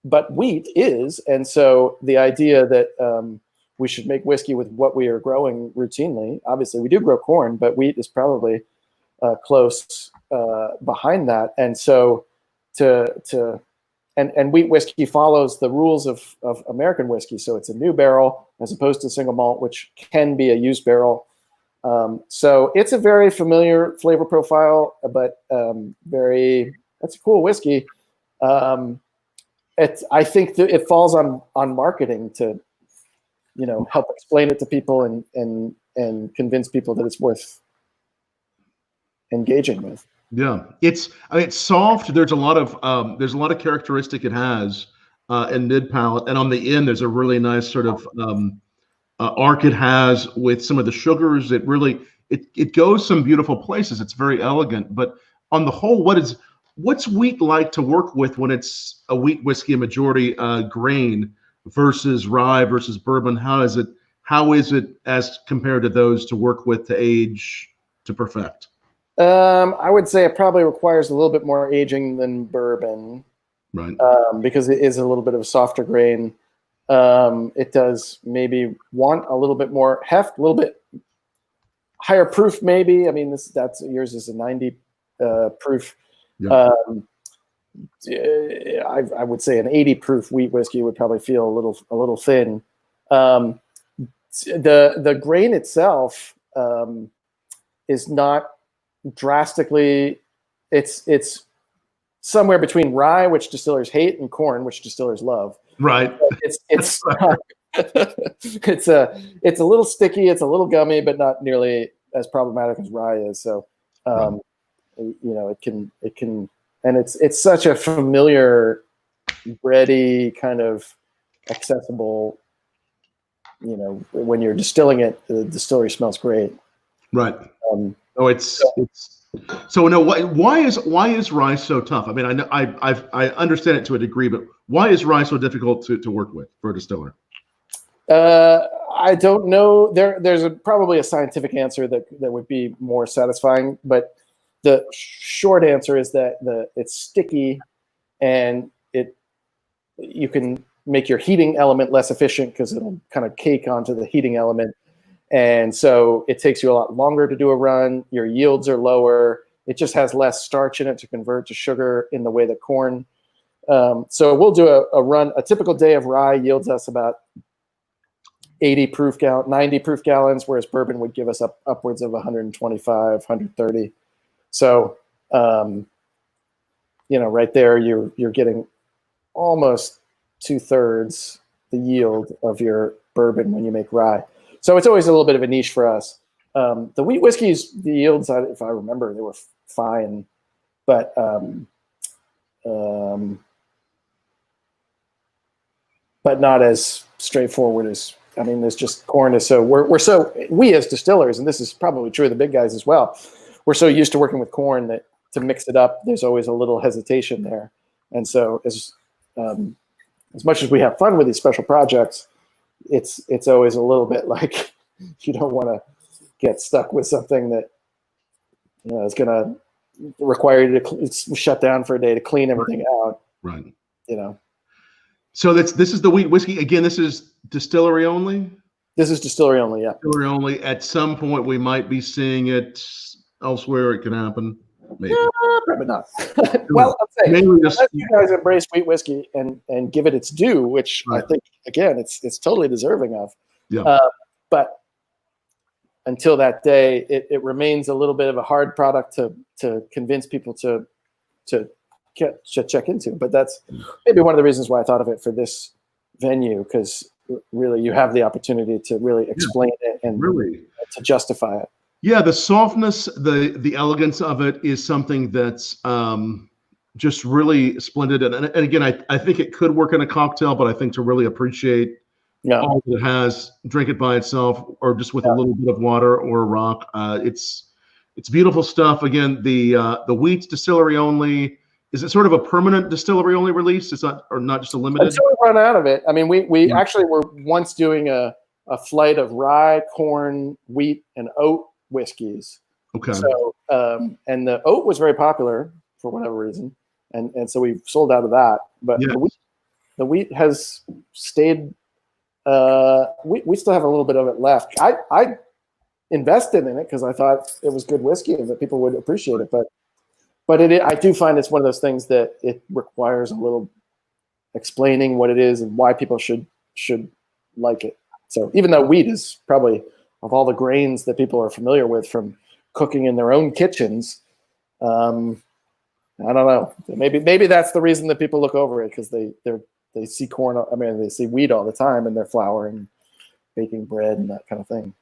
but wheat is. And so the idea that we should make whiskey with what we are growing routinely, obviously we do grow corn, but wheat is probably close behind that. And so and wheat whiskey follows the rules of American whiskey. So it's a new barrel as opposed to single malt, which can be a used barrel. So it's a very familiar flavor profile, but that's a cool whiskey. I think that it falls on marketing to, help explain it to people and convince people that it's worth engaging with. Yeah, it's soft. There's a lot of characteristic it has in mid palate, and on the end there's a really nice sort of arc it has with some of the sugars. It goes some beautiful places. It's very elegant, but on the whole, what's wheat like to work with when it's a wheat whiskey, a majority grain, versus rye versus bourbon? How is it as compared to those to work with, to age, to perfect? I would say it probably requires a little bit more aging than bourbon, right? Because it is a little bit of a softer grain. It does maybe want a little bit more heft, a little bit higher proof, maybe. I mean, yours is a 90 proof. Yeah. I would say an 80 proof wheat whiskey would probably feel a little thin. The grain itself is not drastically. It's somewhere between rye, which distillers hate, and corn, which distillers love. Right. It's a little sticky. It's a little gummy, but not nearly as problematic as rye is. So, it can. And it's such a familiar, bready, kind of accessible, when you're distilling it, the distillery smells great. Right. Why is rye so tough? I mean, I know I understand it to a degree, but why is rye so difficult to work with for a distiller? I don't know. There's probably a scientific answer that would be more satisfying, but the short answer is that it's sticky, and you can make your heating element less efficient because it'll kind of cake onto the heating element. And so it takes you a lot longer to do a run. Your yields are lower. It just has less starch in it to convert to sugar in the way that corn. So we'll do a run. A typical day of rye yields us about 90 proof gallons, whereas bourbon would give us upwards of 125, 130. So, right there, you're getting almost 2/3 the yield of your bourbon when you make rye. So it's always a little bit of a niche for us. The wheat whiskeys, the yields, if I remember, they were fine, but not as straightforward as. I mean, there's just corn is so we as distillers, and this is probably true of the big guys as well. We're so used to working with corn that to mix it up, there's always a little hesitation there. And so as much as we have fun with these special projects, it's always a little bit like you don't want to get stuck with something that is going to require you to shut down for a day to clean everything out. Right. So this is the wheat whiskey. Again, this is distillery only? This is distillery only, yeah. Distillery only. At some point, we might be seeing it elsewhere. It can happen. Maybe. Probably not. Well, I'll say, unless you guys embrace wheat whiskey and give it its due, which I think, again, it's totally deserving of. Yeah. But until that day, it remains a little bit of a hard product to convince people to check into. But that's maybe one of the reasons why I thought of it for this venue, because really you have the opportunity to really explain it and really to justify it. Yeah, the softness, the elegance of it is something that's just really splendid. And again, I think it could work in a cocktail, but I think to really appreciate all that it has, drink it by itself or just with a little bit of water or a rock. It's beautiful stuff. Again, the wheat's distillery only. is it sort of a permanent distillery only release? It's not, or not just a limited? Until we run out of it. I mean, we actually were once doing a flight of rye, corn, wheat, and oat whiskeys. Okay. So, and the oat was very popular for whatever reason, and so we sold out of that. But the wheat has stayed. We still have a little bit of it left. I invested in it because I thought it was good whiskey and that people would appreciate it. But I do find it's one of those things that it requires a little explaining what it is and why people should like it. So even though wheat is probably, of all the grains that people are familiar with from cooking in their own kitchens, I don't know. Maybe that's the reason that people look over it, because they see corn. I mean, they see wheat all the time in their flour and baking bread and that kind of thing.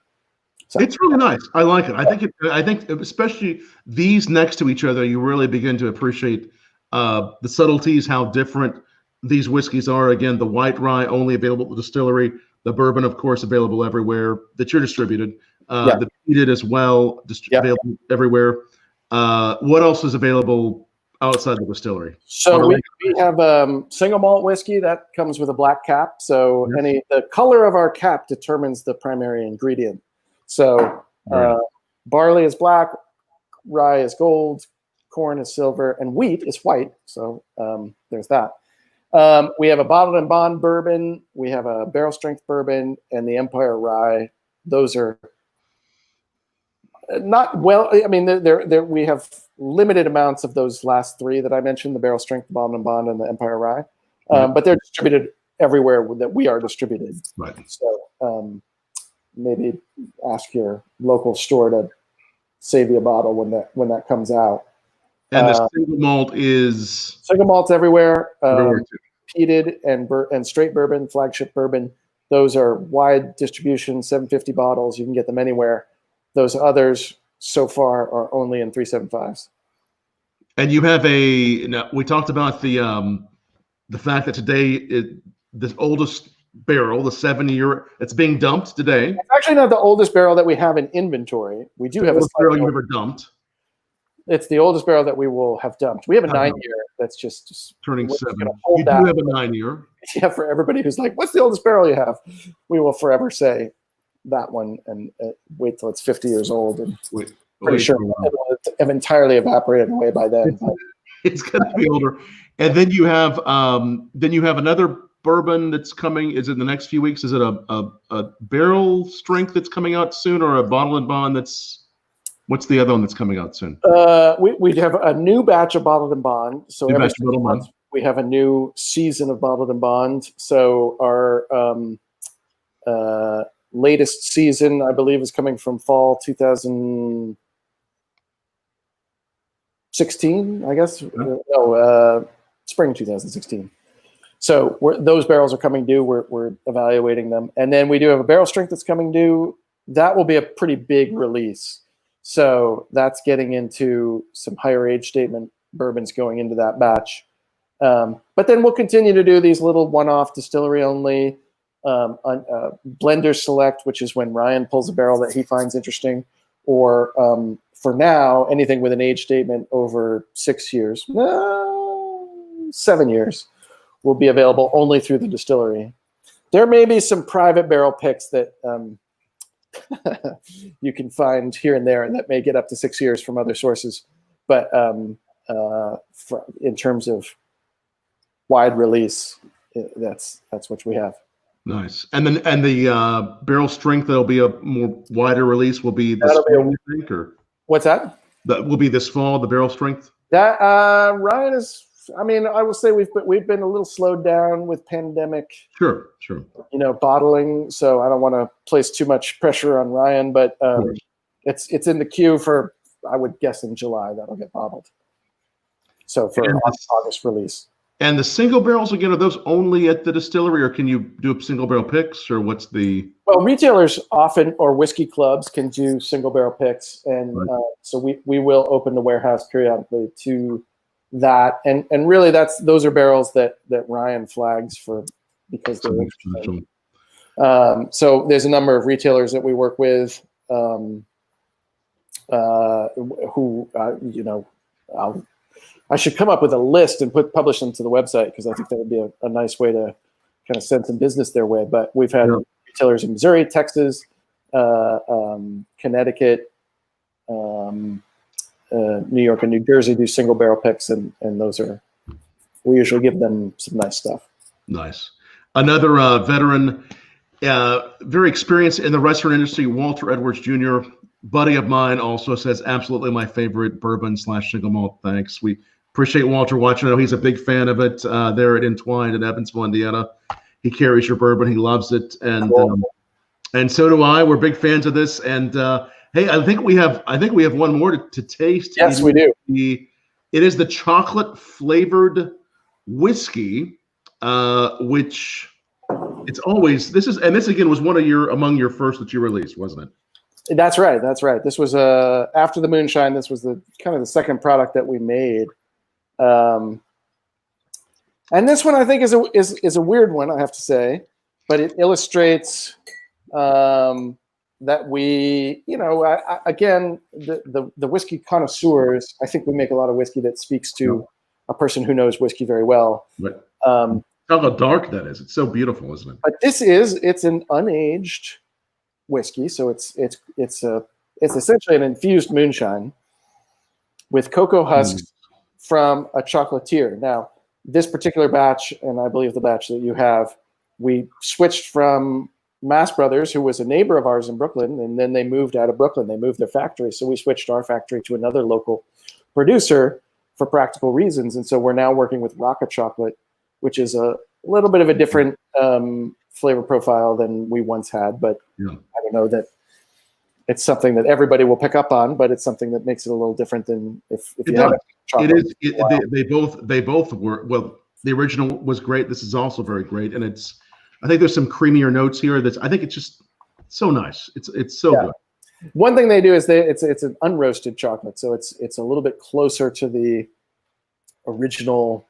So, it's really nice. I like it. I think especially these next to each other, you really begin to appreciate the subtleties, how different these whiskeys are. Again, the white rye only available at the distillery. The bourbon, of course, available everywhere that you're distributed. The peated as well, available everywhere. What else is available outside the distillery? So we have single malt whiskey that comes with a black cap. So the color of our cap determines the primary ingredient. So barley is black, rye is gold, corn is silver, and wheat is white. So there's that. We have a bottled and bond bourbon. We have a barrel strength bourbon and the Empire Rye. Those are not well. I mean, we have limited amounts of those last three that I mentioned: the barrel strength, the bottled and bond, and the Empire Rye. But they're distributed everywhere that we are distributed. Right. So maybe ask your local store to save you a bottle when that comes out. And the single malt is single malt's everywhere. Everywhere too. Peated and straight bourbon, flagship bourbon. Those are wide distribution, 750 bottles. You can get them anywhere. Those others so far are only in 375s. And you have we talked about the fact that today the oldest barrel, the 7-year, it's being dumped today. It's actually not the oldest barrel that we have in inventory. We do have a barrel you ever dumped. It's the oldest barrel that we will have dumped. We have a 9-year that's just turning 7. You do have a 9-year. Yeah, for everybody who's like, what's the oldest barrel you have? We will forever say that one and wait till it's 50 years old. And pretty sure it will have entirely evaporated away by then. It's going to be older. And then you have another bourbon that's coming. Is it the next few weeks? Is it a barrel strength that's coming out soon, or a bottle and bond that's? What's the other one that's coming out soon? We have a new batch of bottled and bond. So every 6 months we have a new season of bottled and bond. So our latest season, I believe, is coming from fall 2016. I guess spring 2016. So those barrels are coming due. We're evaluating them, and then we do have a barrel strength that's coming due. That will be a pretty big release. So that's getting into some higher age statement bourbons going into that batch. But then we'll continue to do these little one-off distillery only, blender select, which is when Ryan pulls a barrel that he finds interesting, or for now, anything with an age statement over 6 years, 7 years will be available only through the distillery. There may be some private barrel picks that you can find here and there, and that may get up to 6 years from other sources. But in terms of wide release, that's what we have. Nice. And then the barrel strength that'll be a more wider release will be this fall, you think, or what's that? That will be this fall. The barrel strength. That Ryan is. I mean, I will say we've been a little slowed down with pandemic. Sure. Bottling. So I don't want to place too much pressure on Ryan, but it's in the queue for, I would guess, in July that'll get bottled. So for August release. And the single barrels again, are those only at the distillery, or can you do single barrel picks, or what's the? Well, retailers often, or whiskey clubs, can do single barrel picks, and so we will open the warehouse periodically to that, and really those are barrels that Ryan flags for because they're interesting. So there's a number of retailers that we work with who I should come up with a list and publish them to the website, because I think that would be a nice way to kind of send some business their way. But we've had retailers in Missouri, Texas, Connecticut, New York, and New Jersey do single barrel picks, and we usually give them some nice stuff. Nice. Another veteran, very experienced in the restaurant industry, Walter Edwards Jr., buddy of mine, also says absolutely my favorite bourbon / single malt. Thanks. We appreciate Walter watching. I know he's a big fan of it there at Entwined in Evansville, Indiana. He carries your bourbon. He loves it, and so do I. We're big fans of this. And hey, I think we have one more to taste. Yes, we do. It is the chocolate flavored whiskey, which it's always this again was among your first that you released, wasn't it? That's right. This was after the Moonshine. This was the kind of the second product that we made. And this one I think is a weird one, I have to say, but it illustrates that we, again, the whiskey connoisseurs, I think we make a lot of whiskey that speaks to a person who knows whiskey very well. Right. How dark that is. It's so beautiful, isn't it? But it's an unaged whiskey, so it's essentially an infused moonshine with cocoa husks from a chocolatier. Now, this particular batch, and I believe the batch that you have, we switched from Mass Brothers, who was a neighbor of ours in Brooklyn, and then they moved out of Brooklyn. They moved their factory, so we switched our factory to another local producer for practical reasons. And so we're now working with Rocket Chocolate, which is a little bit of a different flavor profile than we once had. But I don't know that it's something that everybody will pick up on, but it's something that makes it a little different than if you have chocolate. They both were, well, the original was great. This is also very great. And I think there's some creamier notes here. I think it's just so nice. It's so good. One thing they do is it's an unroasted chocolate, so it's a little bit closer to the original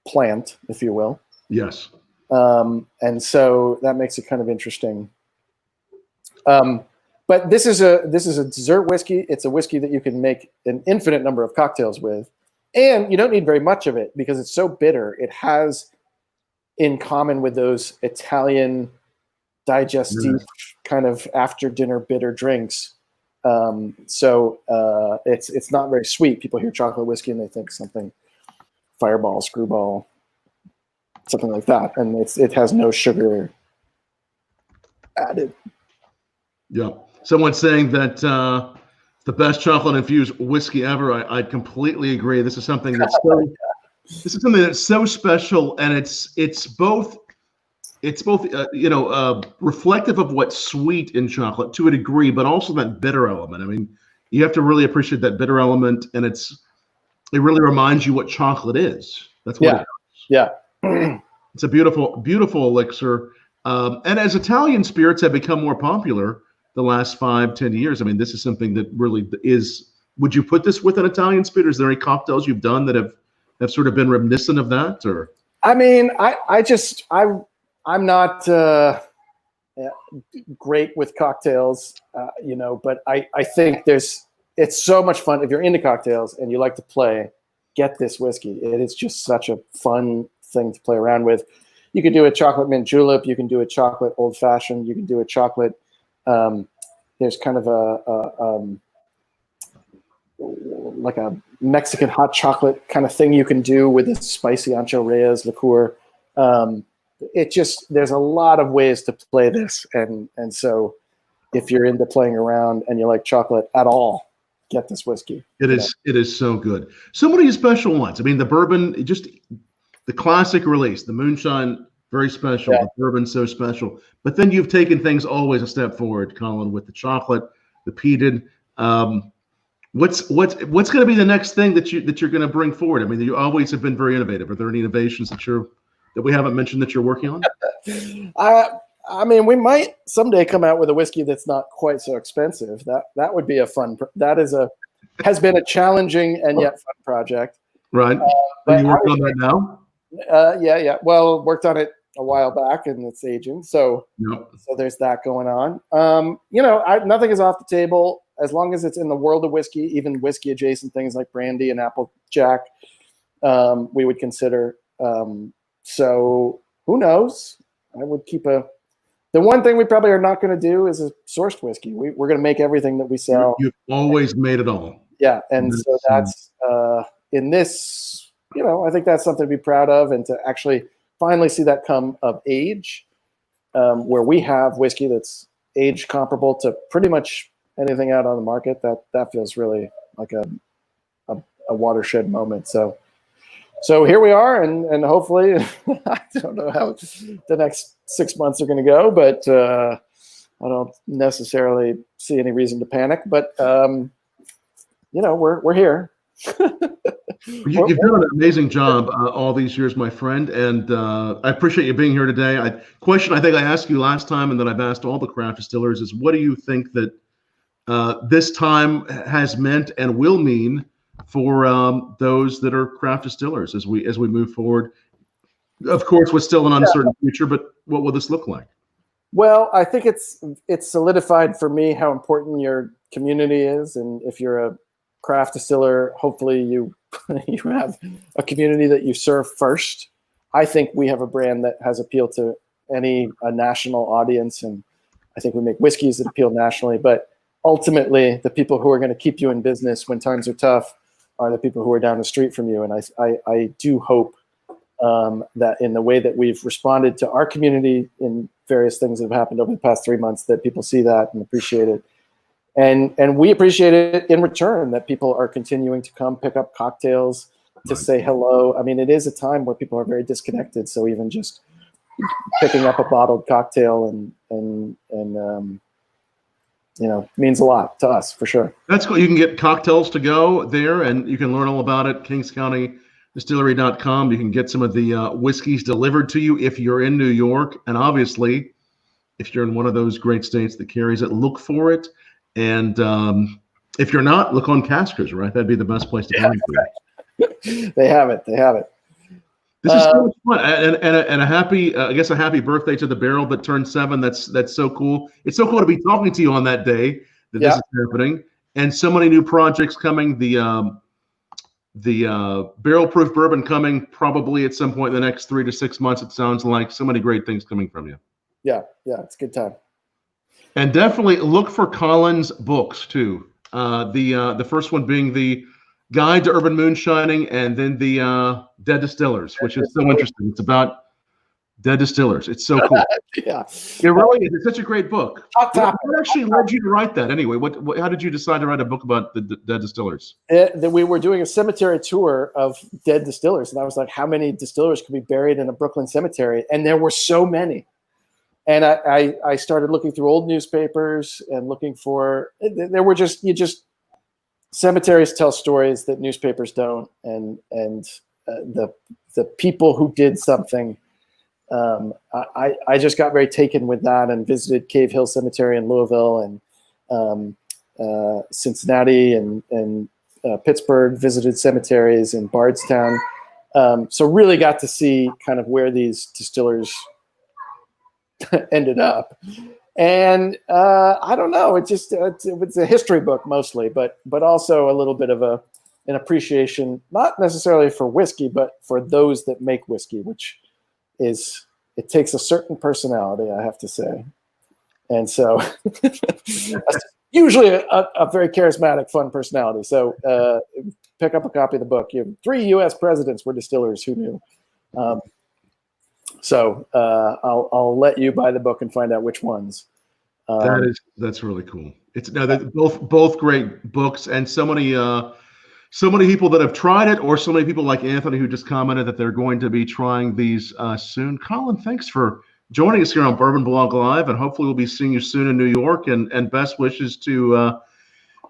plant, if you will. Yes. And so that makes it kind of interesting. But this is a dessert whiskey. It's a whiskey that you can make an infinite number of cocktails with, and you don't need very much of it because it's so bitter. It has in common with those Italian digestive kind of after dinner bitter drinks. So it's not very sweet. People hear chocolate whiskey and they think something Fireball, Screwball, something like that, and it has no sugar added. Yeah. Someone's saying that the best chocolate infused whiskey ever. I completely agree. This is something that's so special, and it's both reflective of what's sweet in chocolate to a degree, but also that bitter element. I mean, you have to really appreciate that bitter element, and it really reminds you what chocolate is. That's what it is. Yeah. It's a beautiful, beautiful elixir. And as Italian spirits have become more popular the last 5-10 years, I mean, this is something that really is. Would you put this with an Italian spirit? Is there any cocktails you've done that have sort of been reminiscent of that? Or I mean, I'm not great with cocktails, but I think it's so much fun. If you're into cocktails and you like to play, get this whiskey. It is just such a fun thing to play around with. You can do a chocolate mint julep. You can do a chocolate old fashioned. You can do a chocolate. There's kind of like a Mexican hot chocolate kind of thing you can do with a spicy Ancho Reyes liqueur. There's a lot of ways to play this. And so if you're into playing around and you like chocolate at all, get this whiskey. It is so good. So many special ones. I mean, the bourbon, just the classic release, the Moonshine, very special. Yeah. The bourbon, so special. But then you've taken things always a step forward, Colin, with the chocolate, the peated. What's going to be the next thing that you're going to bring forward? I mean, you always have been very innovative. Are there any innovations that we haven't mentioned that you're working on? I mean, we might someday come out with a whiskey that's not quite so expensive. That would be a fun. Has been a challenging and yet fun project. Right. Are you working on that now? Yeah. Well, worked on it a while back, and it's aging. So, Yep. so there's that going on. Nothing is off the table as long as it's in the world of whiskey, even whiskey adjacent things like brandy and Applejack, we would consider. So who knows? I would keep the one thing we probably are not going to do is a sourced whiskey. We're going to make everything that we sell. You've always made it all. Yeah. And so that's in this, I think that's something to be proud of, and to actually finally see that come of age, where we have whiskey that's age comparable to pretty much anything out on the market. That feels really like a watershed moment. So here we are, and hopefully, I don't know how the next 6 months are going to go, but I don't necessarily see any reason to panic. But we're here. You've done an amazing job all these years, my friend, and I appreciate you being here today. Question I think I asked you last time, and that I've asked all the craft distillers, is what do you think that this time has meant and will mean for those that are craft distillers as we move forward? Of course, with still an uncertain future, but what will this look like? Well, I think it's solidified for me how important your community is, and if you're a craft distiller, hopefully you have a community that you serve first. I think we have a brand that has appeal to a national audience, and I think we make whiskeys that appeal nationally. But ultimately, the people who are going to keep you in business when times are tough are the people who are down the street from you. And I do hope that in the way that we've responded to our community in various things that have happened over the past 3 months, that people see that and appreciate it. And we appreciate it in return, that people are continuing to come pick up cocktails, to say hello. I mean, it is a time where people are very disconnected. So even just picking up a bottled cocktail and means a lot to us, for sure. That's cool. You can get cocktails to go there, and you can learn all about it. KingsCountyDistillery.com. You can get some of the whiskeys delivered to you if you're in New York. And obviously, if you're in one of those great states that carries it, look for it. And if you're not, look on Caskers, right? That'd be the best place to find it. They have it. This is so much fun, and a happy, a happy birthday to the barrel that turned 7. That's so cool. It's so cool to be talking to you on that day that this is happening, and so many new projects coming. The barrel proof bourbon coming probably at some point in the next 3 to 6 months. It sounds like so many great things coming from you. Yeah, it's a good time. And definitely look for Colin's books too. The first one being the Guide to Urban Moonshining, and then the Dead Distillers, which is so interesting. It's about dead distillers. It's so cool. Yeah, it really is. It's such a great book. What actually led you to write that anyway? How did you decide to write a book about the dead distillers? We were doing a cemetery tour of dead distillers, and I was like, how many distillers could be buried in a Brooklyn cemetery? And there were so many. And I started looking through old newspapers and looking for, there were cemeteries tell stories that newspapers don't. And the people who did something, I just got very taken with that, and visited Cave Hill Cemetery in Louisville, and Cincinnati and Pittsburgh, visited cemeteries in Bardstown. So really got to see kind of where these distillers ended up. And I don't know, it's a history book mostly, but also a little bit of an appreciation, not necessarily for whiskey, but for those that make whiskey, which is, it takes a certain personality, I have to say. And so usually a very charismatic, fun personality. So pick up a copy of the book. You have 3 U.S. presidents were distillers. Who knew? So I'll let you buy the book and find out which ones. That's really cool. It's they're both great books, and so many people that have tried it, or so many people like Anthony who just commented that they're going to be trying these soon. Colin, thanks for joining us here on Bourbon Blog Live, and hopefully we'll be seeing you soon in New York. And best wishes to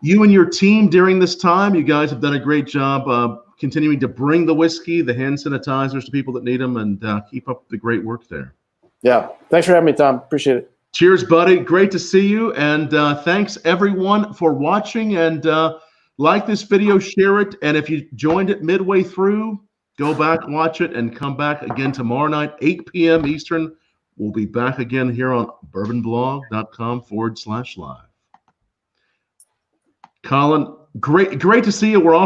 you and your team during this time. You guys have done a great job continuing to bring the whiskey, the hand sanitizers to people that need them, and keep up the great work there. Yeah. Thanks for having me, Tom. Appreciate it. Cheers, buddy. Great to see you. And thanks, everyone, for watching. And like this video, share it. And if you joined it midway through, Go back, watch it, and come back again tomorrow night, 8 p.m. Eastern. We'll be back again here on bourbonblog.com/live. Colin, great to see you. We're all